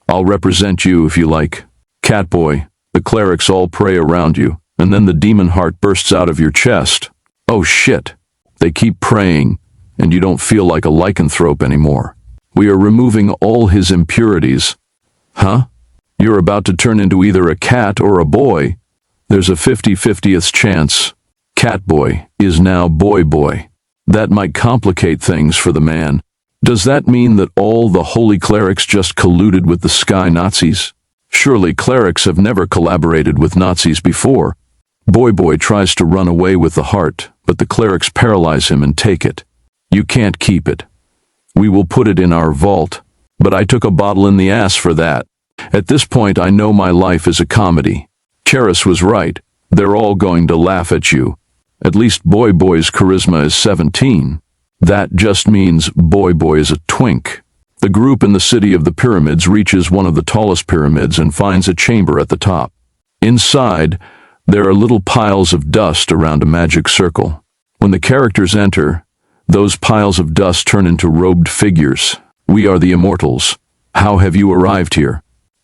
I'll represent you if you like. Catboy, the clerics all pray around you, and then the demon heart bursts out of your chest. Oh shit. They keep praying, and you don't feel like a lycanthrope anymore. We are removing all his impurities. Huh? You're about to turn into either a cat or a boy. There's a 50/50th chance. Catboy is now boy. That might complicate things for the man. Does that mean that all the holy clerics just colluded with the Sky Nazis? Surely clerics have never collaborated with Nazis before. Boy tries to run away with the heart, but the clerics paralyze him and take it. You can't keep it. We will put it in our vault, but I took a bottle in the ass for that. At this point, I know my life is a comedy. Charis was right. They're all going to laugh at you. At least Boy's charisma is 17. That just means Boy is a twink. The group in the city of the pyramids reaches one of the tallest pyramids and finds a chamber at the top. Inside, there are little piles of dust around a magic circle. When the characters enter, those piles of dust turn into robed figures. We are the immortals. How have you arrived here?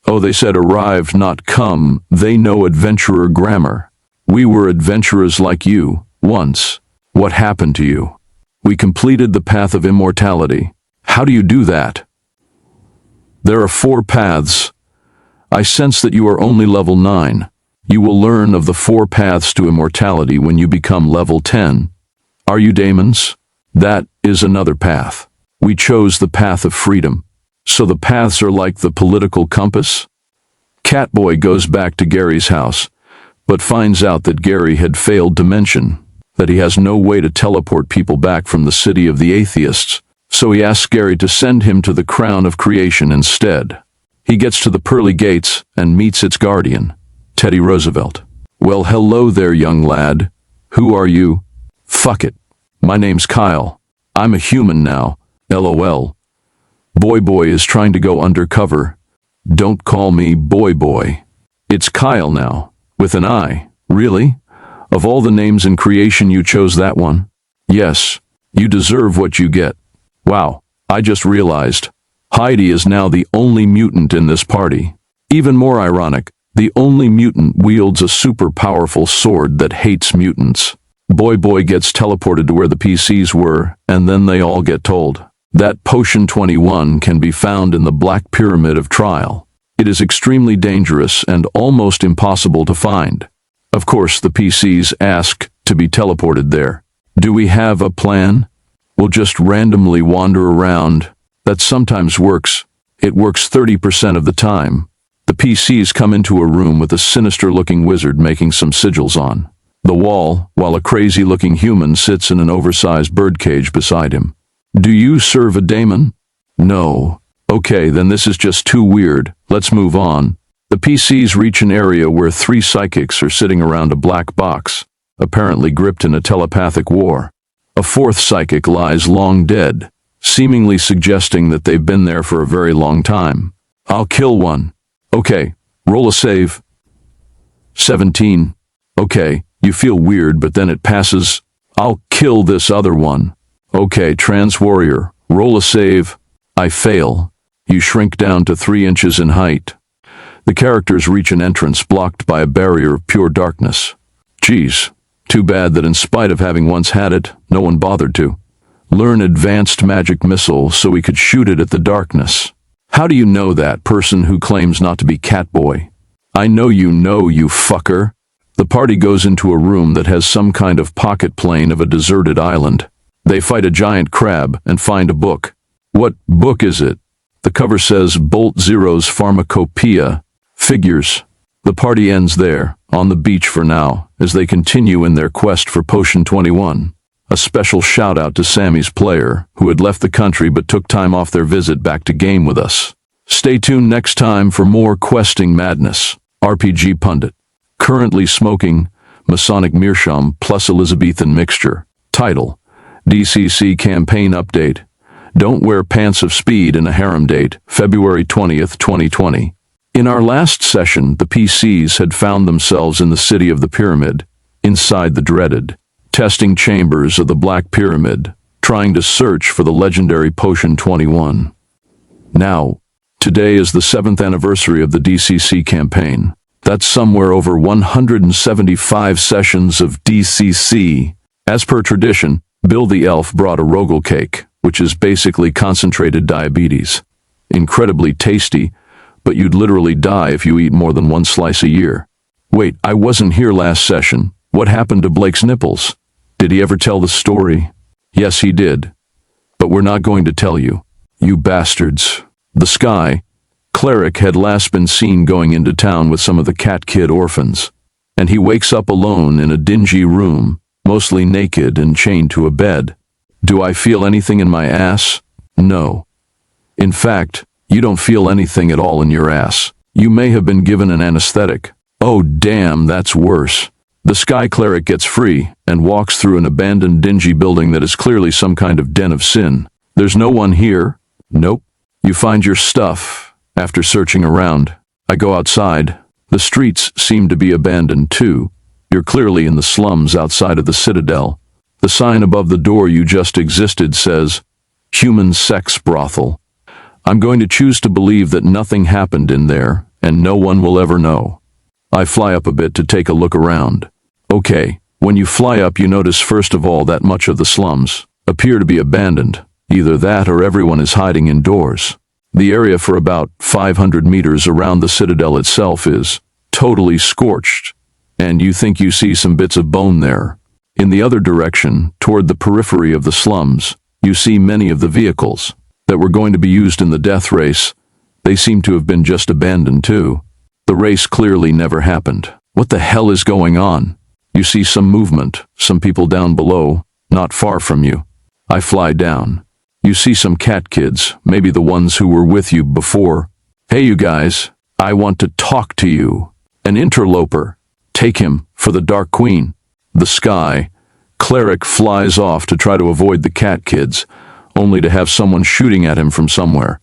Oh, they said arrived, not come. They know adventurer grammar. We were adventurers like you, once. What happened to you? We completed the path of immortality. How do you do that? There are 4 paths. I sense that you are only level 9. You will learn of the 4 paths to immortality when you become level 10. Are you daemons? That is another path. We chose the path of freedom. So the paths are like the political compass? Catboy goes back to Gary's house, but finds out that Gary had failed to mention that he has no way to teleport people back from the city of the atheists, so he asks Gary to send him to the crown of creation instead. He gets to the pearly gates and meets its guardian, Teddy Roosevelt. Well, hello there, young lad. Who are you? Fuck it. My name's Kyle. I'm a human now. LOL. Boy is trying to go undercover. Don't call me Boy. It's Kyle now, with an I. Really? Of all the names in creation, you chose that one? Yes, you deserve what you get. Wow, I just realized. Heidi is now the only mutant in this party. Even more ironic, The only mutant wields a super powerful sword that hates mutants. Boy gets teleported to where the PCs were, and then they all get told that Potion 21 can be found in the Black Pyramid of Trial. It is extremely dangerous and almost impossible to find. Of course, the PCs ask to be teleported there. Do we have a plan? We'll just randomly wander around. That sometimes works. It works 30% of the time. The PCs come into a room with a sinister-looking wizard making some sigils on the wall, while a crazy-looking human sits in an oversized birdcage beside him. Do you serve a daemon? No. Okay, then this is just too weird. Let's move on. The PCs reach an area where 3 psychics are sitting around a black box, apparently gripped in a telepathic war. A 4th psychic lies long dead, seemingly suggesting that they've been there for a very long time. I'll kill one. Okay, roll a save. 17. Okay, you feel weird, but then it passes. I'll kill this other one. Okay, trans warrior, roll a save. I fail. You shrink down to 3 inches in height. The characters reach an entrance blocked by a barrier of pure darkness. Geez, too bad that in spite of having once had it, no one bothered to. Learn advanced magic missile so we could shoot it at the darkness. How do you know that, person who claims not to be Catboy? I know, you fucker. The party goes into a room that has some kind of pocket plane of a deserted island. They fight a giant crab and find a book. What book is it? The cover says Bolt Zero's Pharmacopoeia. Figures. The party ends there, on the beach for now, as they continue in their quest for Potion 21. A special shout out to Sammy's player, who had left the country but took time off their visit back to game with us. Stay tuned next time for more questing madness. RPG Pundit. Currently smoking Masonic Meerschaum plus Elizabethan mixture. Title: DCC Campaign Update. Don't wear pants of speed in a harem. Date: February 20th, 2020. In our last session, the PCs had found themselves in the city of the Pyramid, inside the dreaded testing chambers of the Black Pyramid, trying to search for the legendary Potion 21. Now, today is the 7th anniversary of the DCC campaign. That's somewhere over 175 sessions of DCC. As per tradition, Bill the Elf brought a Rogel cake, which is basically concentrated diabetes. Incredibly tasty, but you'd literally die if you eat more than 1 slice a year. Wait, I wasn't here last session. What happened to Blake's nipples? Did he ever tell the story? Yes, he did. But we're not going to tell you. You bastards. The Sky Cleric had last been seen going into town with some of the Cat Kid orphans, and he wakes up alone in a dingy room, mostly naked and chained to a bed. Do I feel anything in my ass? No. In fact, you don't feel anything at all in your ass. You may have been given an anesthetic. Oh damn, that's worse. The Sky Cleric gets free and walks through an abandoned dingy building that is clearly some kind of den of sin. There's no one here. Nope. You find your stuff after searching around. I go outside. The streets seem to be abandoned too. You're clearly in the slums outside of the Citadel. The sign above the door you just existed says, Human Sex Brothel. I'm going to choose to believe that nothing happened in there, and no one will ever know. I fly up a bit to take a look around. Okay, when you fly up you notice first of all that much of the slums appear to be abandoned. Either that or everyone is hiding indoors. The area for about 500 meters around the Citadel itself is totally scorched, and you think you see some bits of bone there. In the other direction, toward the periphery of the slums, you see many of the vehicles that were going to be used in the death race. They seem to have been just abandoned too. The race clearly never happened. What the hell is going on? You see some movement, some people down below, not far from you. I fly down. You see some cat kids, maybe the ones who were with you before. Hey you guys, I want to talk to you. An interloper. Take him for the Dark Queen. The Sky Cleric flies off to try to avoid the cat kids, only to have someone shooting at him from somewhere.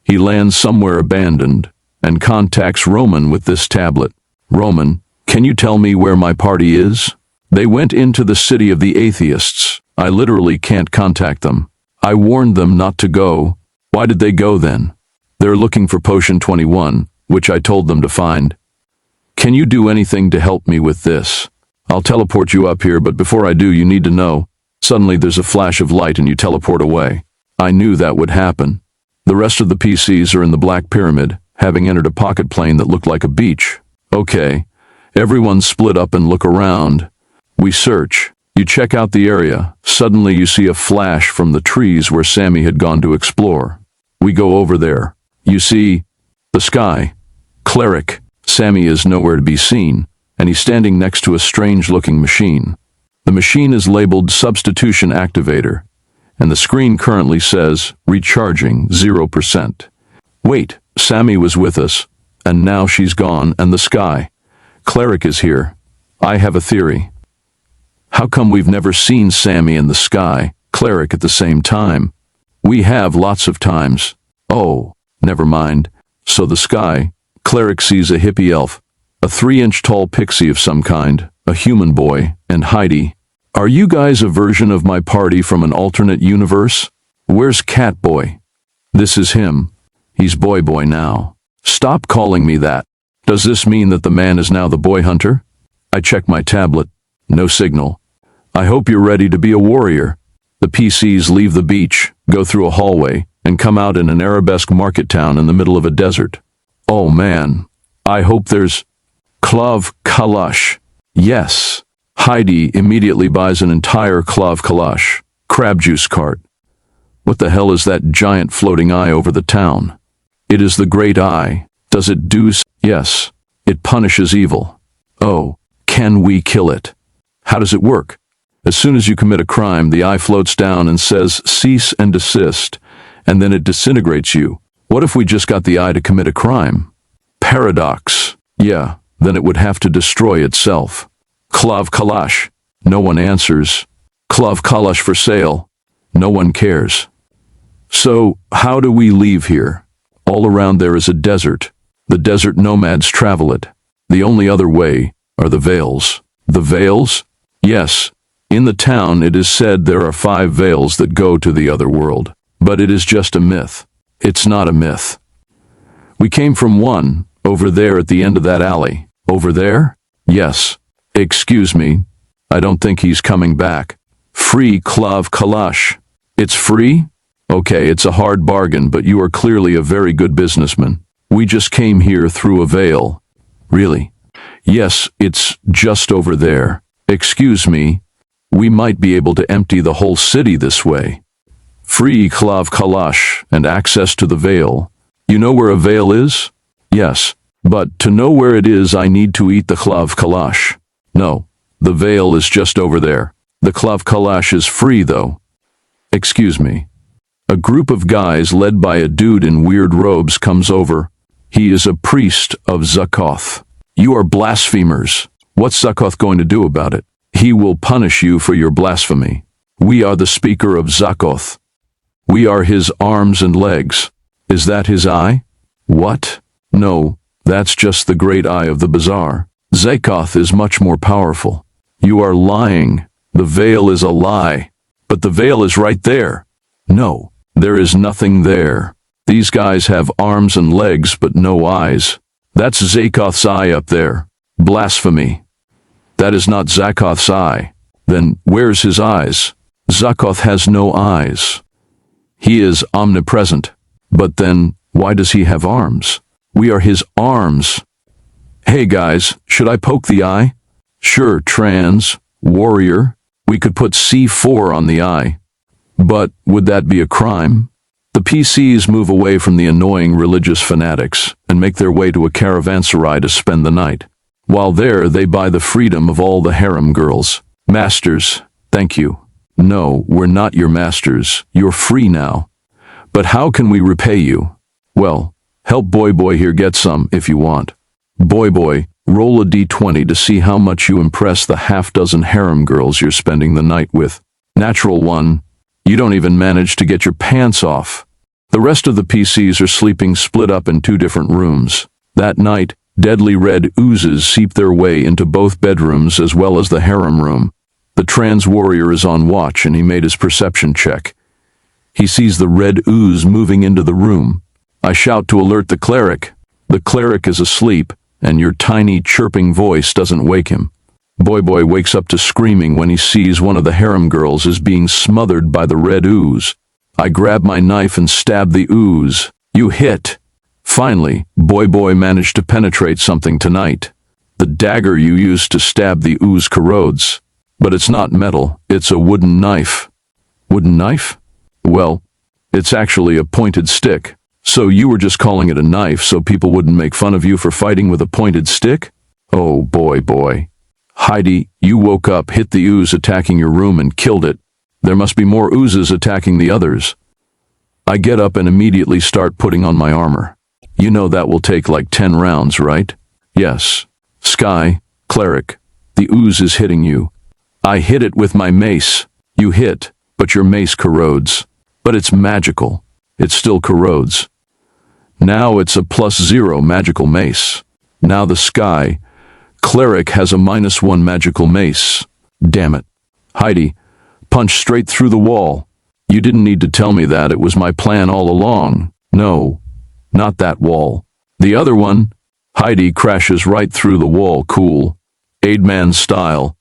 He lands somewhere abandoned and contacts Roman with this tablet. Roman, can you tell me where my party is? They went into the city of the atheists. I literally can't contact them. I warned them not to go. Why did they go then? They're looking for Potion 21, which I told them to find. Can you do anything to help me with this? I'll teleport you up here, but before I do, you need to know. Suddenly there's a flash of light and you teleport away. I knew that would happen. The rest of the PCs are in the Black Pyramid, having entered a pocket plane that looked like a beach. Okay, everyone split up and look around. We search. You check out the area. Suddenly you see a flash from the trees where Sammy had gone to explore. We go over there. You see the sky. Cleric. Sammy is nowhere to be seen, and he's standing next to a strange-looking machine. The machine is labeled Substitution Activator, and the screen currently says Recharging 0%. Wait, Sammy was with us, and now she's gone, and the sky. Cleric is here. I have a theory. How come we've never seen Sammy and the sky, Cleric at the same time? We have lots of times. Oh, never mind. So the sky, Cleric sees a hippie elf, a 3-inch tall pixie of some kind, a human boy, and Heidi. Are you guys a version of my party from an alternate universe? Where's Catboy? This is him. He's Boy Boy now. Stop calling me that. Does this mean that the man is now the boy hunter? I check my tablet. No signal. I hope you're ready to be a warrior. The PCs leave the beach, go through a hallway, and come out in an Arabesque market town in the middle of a desert. Oh man, I hope there's Klav Kalash. Yes. Heidi immediately buys an entire Klav Kalash, crab juice cart. What the hell is that giant floating eye over the town? It is the Great Eye. Does it do? Yes. It punishes evil. Oh, can we kill it? How does it work? As soon as you commit a crime, the eye floats down and says cease and desist, and then it disintegrates you. What if we just got the eye to commit a crime? Paradox. Yeah, then it would have to destroy itself. Klav Kalash. No one answers. Klav Kalash for sale. No one cares. So, how do we leave here? All around there is a desert. The desert nomads travel it. The only other way are the veils. The veils? Yes. In the town it is said there are 5 veils that go to the other world. But it is just a myth. It's not a myth. We came from one, over there at the end of that alley. Over there? Yes. Excuse me. I don't think he's coming back. Free Klav Kalash. It's free? Okay, it's a hard bargain, but you are clearly a very good businessman. We just came here through a veil. Really? Yes, it's just over there. Excuse me. We might be able to empty the whole city this way. Free Klav Kalash and access to the veil. You know where a veil is? Yes, but to know where it is I need to eat the Klav Kalash. No, the veil is just over there. The Klav Kalash is free though. Excuse me. A group of guys led by a dude in weird robes comes over. He is a priest of Zakoth. You are blasphemers. What's Zakoth going to do about it? He will punish you for your blasphemy. We are the speaker of Zakoth. We are his arms and legs. Is that his eye? What? No, that's just the great eye of the bazaar. Zakoth is much more powerful. You are lying. The veil is a lie. But the veil is right there. No, there is nothing there. These guys have arms and legs but no eyes. That's Zakoth's eye up there. Blasphemy. That is not Zakoth's eye. Then where's his eyes? Zakoth has no eyes. He is omnipresent. But then, why does he have arms? We are his arms. Hey guys, should I poke the eye? Sure, trans, warrior. We could put C4 on the eye. But would that be a crime? The PCs move away from the annoying religious fanatics and make their way to a caravanserai to spend the night. While there, they buy the freedom of all the harem girls. Masters, thank you. No, we're not your masters. You're free now. But how can we repay you? Well, help Boy Boy here get some if you want. Boy Boy, roll a d20 to see how much you impress the half-dozen harem girls you're spending the night with. Natural 1. You don't even manage to get your pants off. The rest of the PCs are sleeping split up in 2 different rooms. That night, deadly red oozes seep their way into both bedrooms as well as the harem room. The trans warrior is on watch and he made his perception check. He sees the red ooze moving into the room. I shout to alert the cleric. The cleric is asleep, and your tiny chirping voice doesn't wake him. Boy wakes up to screaming when he sees one of the harem girls is being smothered by the red ooze. I grab my knife and stab the ooze. You hit. Finally, Boy managed to penetrate something tonight. The dagger you used to stab the ooze corrodes. But it's not metal, it's a wooden knife. Wooden knife? Well, it's actually a pointed stick. So you were just calling it a knife so people wouldn't make fun of you for fighting with a pointed stick? Oh boy. Heidi, you woke up, hit the ooze attacking your room and killed it. There must be more oozes attacking the others. I get up and immediately start putting on my armor. You know that will take like 10 rounds, right? Yes. Sky, cleric, the ooze is hitting you. I hit it with my mace. You hit, but your mace corrodes. But it's magical. It still corrodes. Now it's a +0 magical mace. Now the Sky, cleric has a -1 magical mace. Damn it. Heidi, punch straight through the wall. You didn't need to tell me that, it was my plan all along. No, not that wall. The other one. Heidi crashes right through the wall, cool. Aidman style.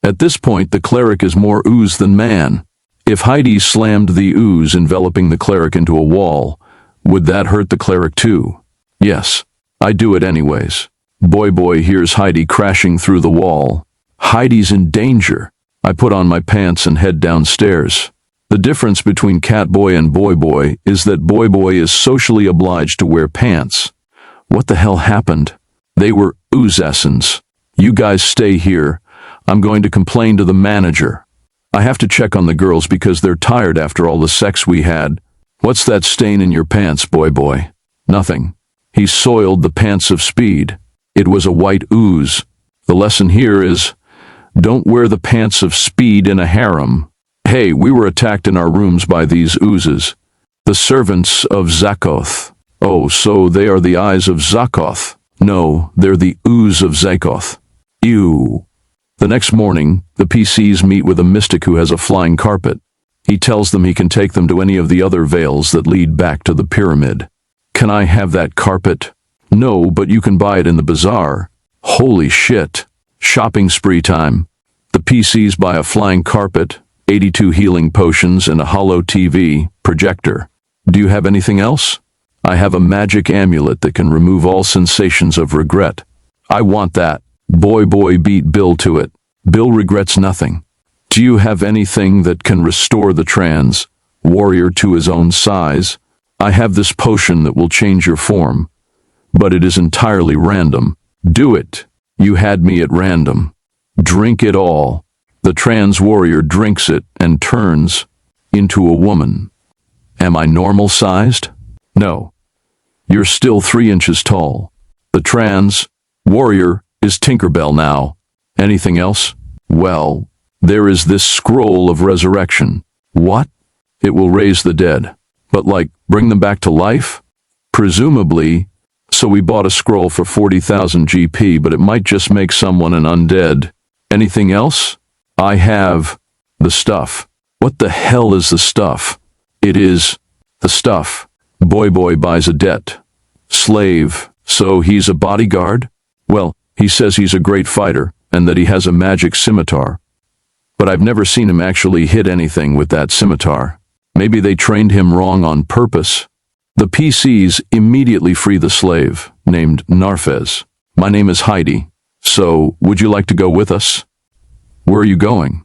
At this point, the cleric is more ooze than man. If Heidi slammed the ooze enveloping the cleric into a wall, would that hurt the cleric too? Yes, I do it anyways. Boy hears Heidi crashing through the wall. Heidi's in danger. I put on my pants and head downstairs. The difference between Catboy and Boy is that Boy is socially obliged to wear pants. What the hell happened? They were oozessins. You guys stay here. I'm going to complain to the manager. I have to check on the girls because they're tired after all the sex we had. What's that stain in your pants, Boy? Nothing. He soiled the pants of speed. It was a white ooze. The lesson here is, don't wear the pants of speed in a harem. Hey, we were attacked in our rooms by these oozes. The servants of Zakoth. Oh, so they are the eyes of Zakoth. No, they're the ooze of Zakoth. Ew. The next morning, the PCs meet with a mystic who has a flying carpet. He tells them he can take them to any of the other veils that lead back to the pyramid. Can I have that carpet? No, but you can buy it in the bazaar. Holy shit. Shopping spree time. The PCs buy a flying carpet, 82 healing potions, and a hollow TV projector. Do you have anything else? I have a magic amulet that can remove all sensations of regret. I want that. Boy beat Bill to it. Bill regrets nothing. Do you have anything that can restore the trans warrior to his own size? I have this potion that will change your form, but it is entirely random. Do it. You had me at random. Drink it all. The trans warrior drinks it and turns into a woman. Am I normal-sized? No. You're still 3 inches tall. The trans warrior is Tinkerbell now. Anything else? Well, there is this scroll of resurrection. What? It will raise the dead. But like, bring them back to life? Presumably. So we bought a scroll for 40,000 GP, but it might just make someone an undead. Anything else? I have the stuff. What the hell is the stuff? It is the stuff. Boy buys a debt. Slave. So he's a bodyguard? Well, he says he's a great fighter and that he has a magic scimitar. But I've never seen him actually hit anything with that scimitar. Maybe they trained him wrong on purpose. The PCs immediately free the slave, named Narfez. My name is Heidi. So, would you like to go with us? Where are you going?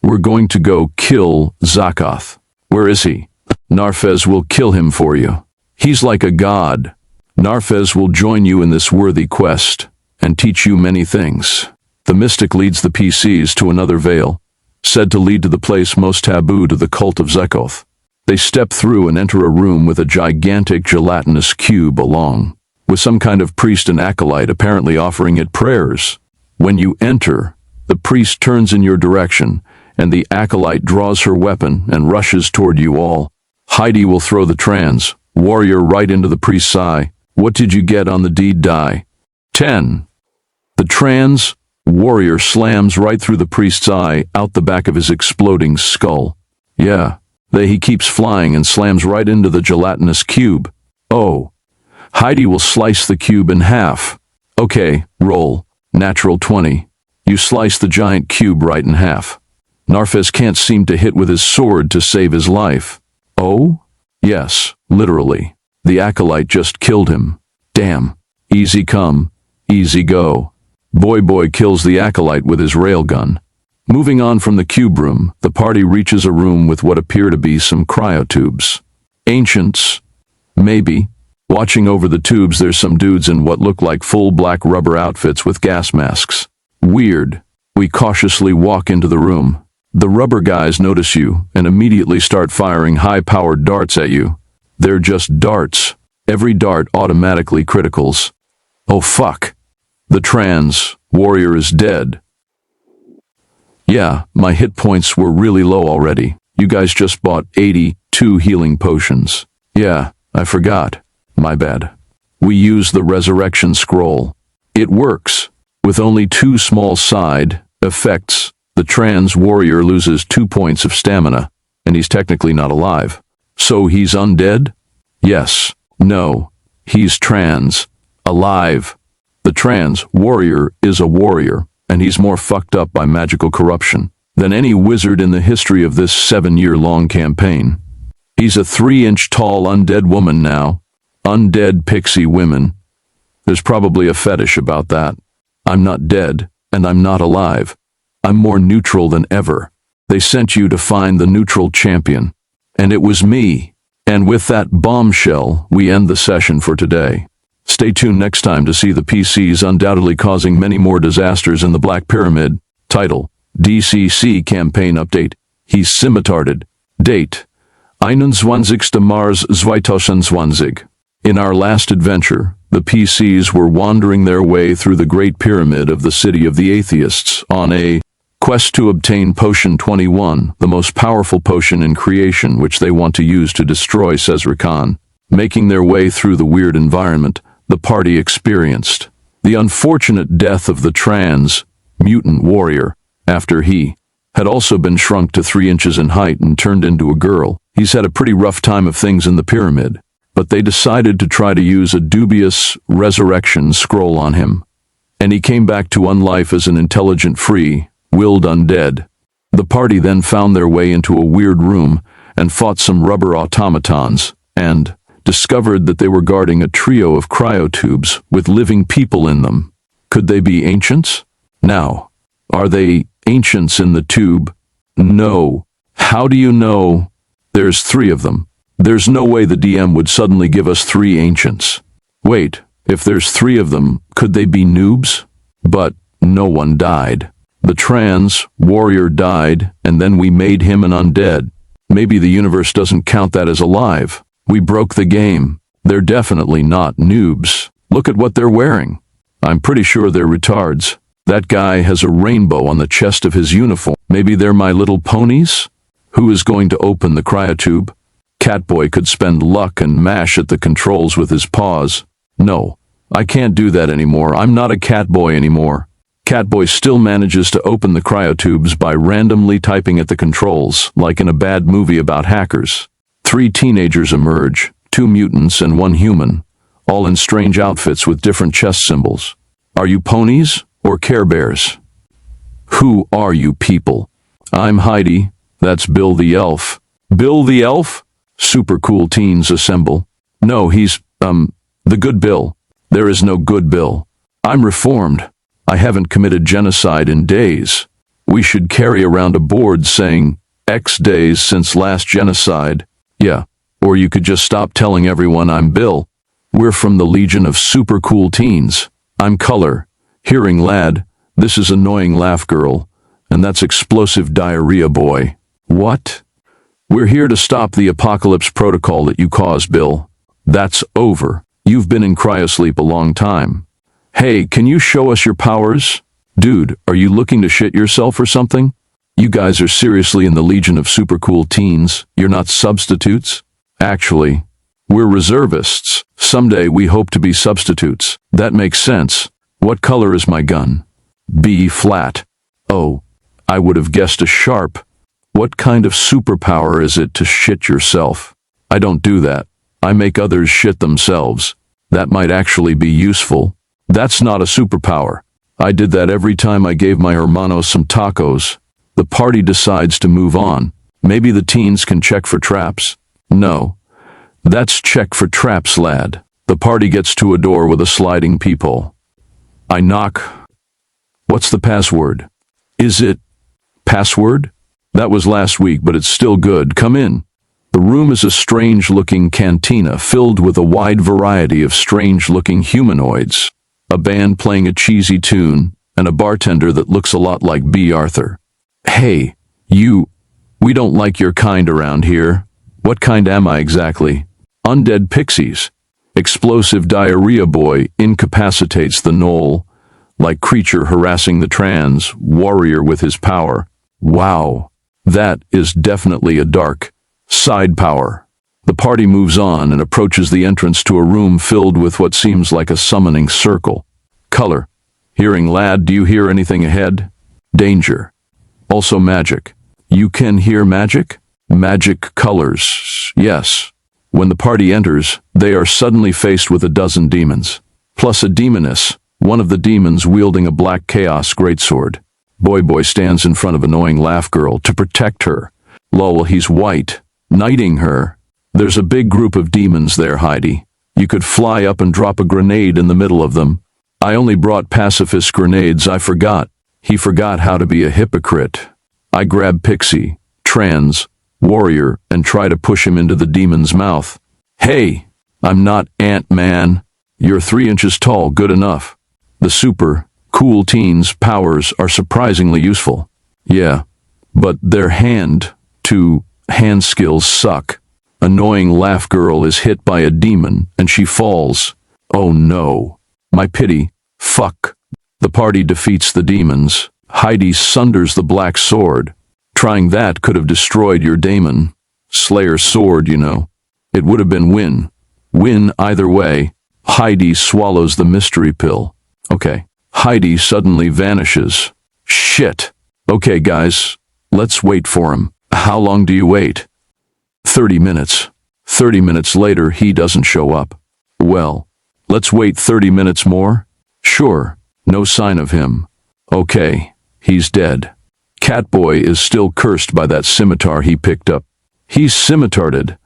We're going to go kill Zakoth. Where is he? Narfez will kill him for you. He's like a god. Narfez will join you in this worthy quest and teach you many things. The mystic leads the PCs to another veil, said to lead to the place most taboo to the cult of Zakoth. They step through and enter a room with a gigantic gelatinous cube along, with some kind of priest and acolyte apparently offering it prayers. When you enter, the priest turns in your direction, and the acolyte draws her weapon and rushes toward you all. Heidi will throw the trans warrior right into the priest's eye. What did you get on the deed die? 10. The trans warrior slams right through the priest's eye, out the back of his exploding skull. Yeah, he keeps flying and slams right into the gelatinous cube. Oh. Heidi will slice the cube in half. Okay, roll. Natural 20. You slice the giant cube right in half. Narfez can't seem to hit with his sword to save his life. Oh? Yes, literally. The acolyte just killed him. Damn. Easy come, easy go. Boy kills the acolyte with his railgun. Moving on from the cube room, the party reaches a room with what appear to be some cryotubes. Ancients. Maybe. Watching over the tubes, there's some dudes in what look like full black rubber outfits with gas masks. Weird. We cautiously walk into the room. The rubber guys notice you and immediately start firing high-powered darts at you. They're just darts. Every dart automatically criticals. Oh fuck. The trans warrior is dead. Yeah, my hit points were really low already. You guys just bought 82 healing potions. Yeah, I forgot. My bad. We use the resurrection scroll. It works. With only 2 small side effects, the trans warrior loses 2 points of stamina, and he's technically not alive. So he's undead? Yes. No. He's trans. Alive. The trans warrior is a warrior, and he's more fucked up by magical corruption than any wizard in the history of this 7-year-long campaign. He's a 3-inch tall undead woman now. Undead pixie women. There's probably a fetish about that. I'm not dead, and I'm not alive. I'm more neutral than ever. They sent you to find the neutral champion. And it was me. And with that bombshell, we end the session for today. Stay tuned next time to see the PCs undoubtedly causing many more disasters in the Black Pyramid. Title: DCC Campaign Update. He's scimitarded. Date: 21. Mars 2020. In our last adventure, the PCs were wandering their way through the Great Pyramid of the City of the Atheists on a quest to obtain Potion 21, the most powerful potion in creation which they want to use to destroy Cesar. Making their way through the weird environment, the party experienced the unfortunate death of the trans mutant warrior after he had also been shrunk to 3 inches in height and turned into a girl. He's had a pretty rough time of things in the pyramid, but they decided to try to use a dubious resurrection scroll on him, and he came back to unlife as an intelligent, free-willed undead. The party then found their way into a weird room and fought some rubber automatons, and discovered that they were guarding a trio of cryotubes with living people in them. Could they be ancients? Now, are they ancients in the tube? No. How do you know? There's 3 of them. There's no way the DM would suddenly give us 3 ancients. Wait, if there's 3 of them, could they be noobs? But no one died. The trans warrior died, and then we made him an undead. Maybe the universe doesn't count that as alive. We broke the game. They're definitely not noobs. Look at what they're wearing. I'm pretty sure they're retards. That guy has a rainbow on the chest of his uniform. Maybe they're My Little Ponies? Who is going to open the cryotube? Catboy could spend luck and mash at the controls with his paws. No, I can't do that anymore. I'm not a Catboy anymore. Catboy still manages to open the cryotubes by randomly typing at the controls, like in a bad movie about hackers. 3 teenagers emerge, 2 mutants and 1 human, all in strange outfits with different chest symbols. Are you ponies or Care Bears? Who are you people? I'm Heidi. That's Bill the Elf. Bill the Elf? Super cool teens assemble. No, he's, the good Bill. There is no good Bill. I'm reformed. I haven't committed genocide in days. We should carry around a board saying, X days since last genocide. Yeah, or you could just stop telling everyone I'm Bill. We're from the Legion of Super Cool Teens. I'm Color, Hearing Lad, this is Annoying Laugh Girl, and that's Explosive Diarrhea Boy. What? We're here to stop the apocalypse protocol that you caused, Bill. That's over. You've been in cryosleep a long time. Hey, can you show us your powers? Dude, are you looking to shit yourself or something? You guys are seriously in the Legion of Super Cool Teens. You're not substitutes? Actually, we're reservists. Someday we hope to be substitutes. That makes sense. What color is my gun? B flat. Oh, I would have guessed a sharp. What kind of superpower is it to shit yourself? I don't do that. I make others shit themselves. That might actually be useful. That's not a superpower. I did that every time I gave my hermanos some tacos. The party decides to move on. Maybe the teens can check for traps. No. That's check for traps, lad. The party gets to a door with a sliding peephole. I knock. What's the password? Is it password? That was last week, but it's still good. Come in. The room is a strange-looking cantina filled with a wide variety of strange-looking humanoids, a band playing a cheesy tune, and a bartender that looks a lot like B. Arthur. Hey, we don't like your kind around here. What kind am I exactly? Undead pixies. Explosive diarrhea boy incapacitates the gnoll, like creature harassing the trans warrior with his power. Wow, that is definitely a dark side power. The party moves on and approaches the entrance to a room filled with what seems like a summoning circle. Color. Hearing, lad, do you hear anything ahead? Danger. Also magic. You can hear magic? Magic colors. Yes. When the party enters, they are suddenly faced with a dozen demons, plus a demoness, one of the demons wielding a black chaos greatsword. Boy stands in front of annoying laugh girl to protect her. Lol, he's white, knighting her. There's a big group of demons there, Heidi. You could fly up and drop a grenade in the middle of them. I only brought pacifist grenades, I forgot. He forgot how to be a hypocrite. I grab Pixie, trans, warrior, and try to push him into the demon's mouth. Hey, I'm not Ant-Man. You're 3 inches tall, good enough. The super, cool teens' powers are surprisingly useful. Yeah, but their hand-to-hand skills suck. Annoying laugh girl is hit by a demon, and she falls. Oh no. My pity. Fuck. The party defeats the demons. Heidi sunders the black sword. Trying that could have destroyed your daemon. Slayer's sword, you know. It would have been win. Win either way. Heidi swallows the mystery pill. Okay. Heidi suddenly vanishes. Shit. Okay, guys. Let's wait for him. How long do you wait? 30 minutes. 30 minutes later, he doesn't show up. Well, let's wait 30 minutes more? Sure. No sign of him. Okay. He's dead. Catboy is still cursed by that scimitar he picked up. He's scimitarted.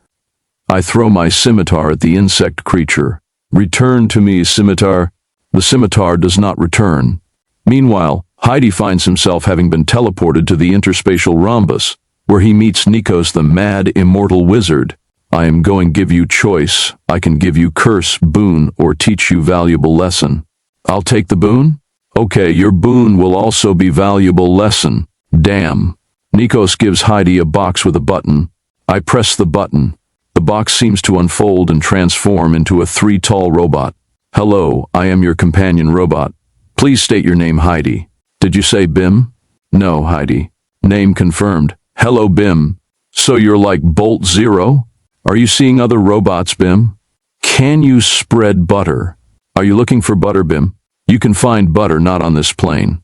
I throw my scimitar at the insect creature. Return to me, scimitar. The scimitar does not return. Meanwhile, Heidi finds himself having been teleported to the interspatial rhombus, where he meets Nikos the mad immortal wizard. I am going to give you choice. I can give you curse, boon, or teach you valuable lesson. I'll take the boon? Okay, your boon will also be valuable lesson. Damn. Nikos gives Heidi a box with a button. I press the button. The box seems to unfold and transform into a 3-tall robot. Hello, I am your companion robot. Please state your name, Heidi. Did you say Bim? No, Heidi. Name confirmed. Hello, Bim. So you're like Bolt Zero? Are you seeing other robots, Bim? Can you spread butter? Are you looking for butter, Bim? You can find butter not on this plane.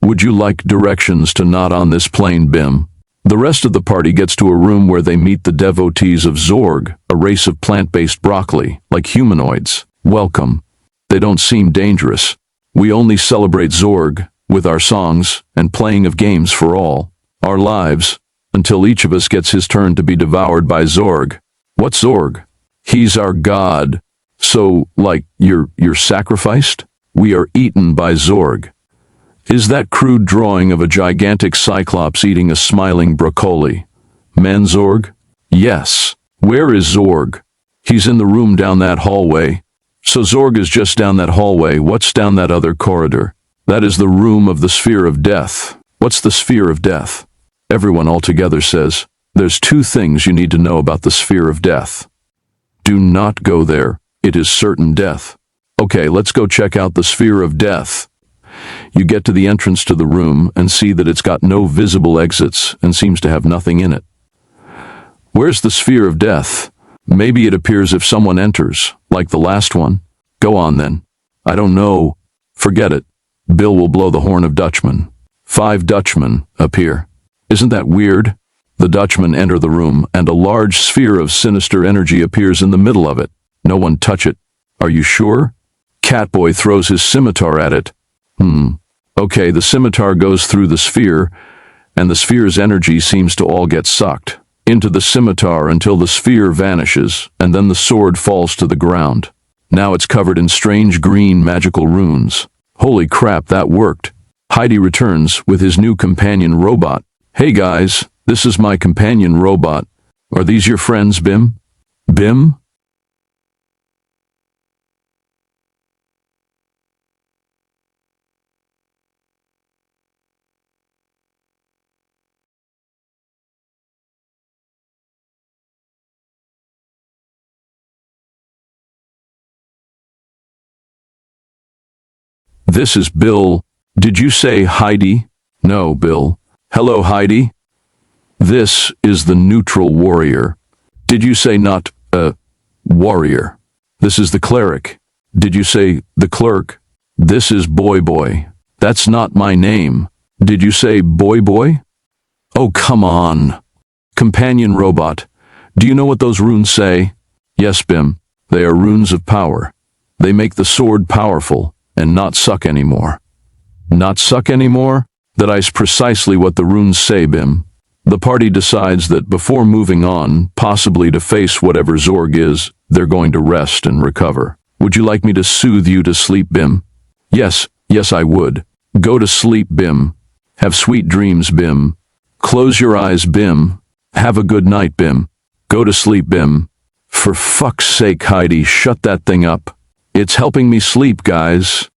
Would you like directions to not on this plane, Bim? The rest of the party gets to a room where they meet the devotees of Zorg, a race of plant-based broccoli, like humanoids. Welcome. They don't seem dangerous. We only celebrate Zorg with our songs and playing of games for all our lives, until each of us gets his turn to be devoured by Zorg. What's Zorg? He's our god. So, like, you're sacrificed? We are eaten by Zorg. Is that crude drawing of a gigantic cyclops eating a smiling broccoli? Manzorg? Yes. Where is Zorg? He's in the room down that hallway. So Zorg is just down that hallway. What's down that other corridor? That is the room of the sphere of death. What's the sphere of death? Everyone altogether says, there's 2 things you need to know about the sphere of death. Do not go there. It is certain death. Okay, let's go check out the sphere of death. You get to the entrance to the room and see that it's got no visible exits and seems to have nothing in it. Where's the sphere of death? Maybe it appears if someone enters, like the last one. Go on then. I don't know. Forget it. Bill will blow the horn of Dutchmen. 5 Dutchmen appear. Isn't that weird? The Dutchmen enter the room and a large sphere of sinister energy appears in the middle of it. No one touch it. Are you sure? Catboy throws his scimitar at it. Okay, the scimitar goes through the sphere, and the sphere's energy seems to all get sucked into the scimitar until the sphere vanishes, and then the sword falls to the ground. Now it's covered in strange green magical runes. Holy crap, that worked. Heidi returns with his new companion robot. Hey guys, this is my companion robot. Are these your friends, Bim? Bim? This is Bill. Did you say Heidi? No, Bill. Hello, Heidi. This is the neutral warrior. Did you say not, warrior? This is the cleric. Did you say the clerk? This is Boy Boy. That's not my name. Did you say Boy Boy? Oh, come on. Companion robot. Do you know what those runes say? Yes, Bim. They are runes of power. They make the sword powerful and not suck anymore. Not suck anymore? That is precisely what the runes say, Bim. The party decides that before moving on, possibly to face whatever Zorg is, they're going to rest and recover. Would you like me to soothe you to sleep, Bim? Yes, I would. Go to sleep, Bim. Have sweet dreams, Bim. Close your eyes, Bim. Have a good night, Bim. Go to sleep, Bim. For fuck's sake, Heidi, shut that thing up. It's helping me sleep, guys.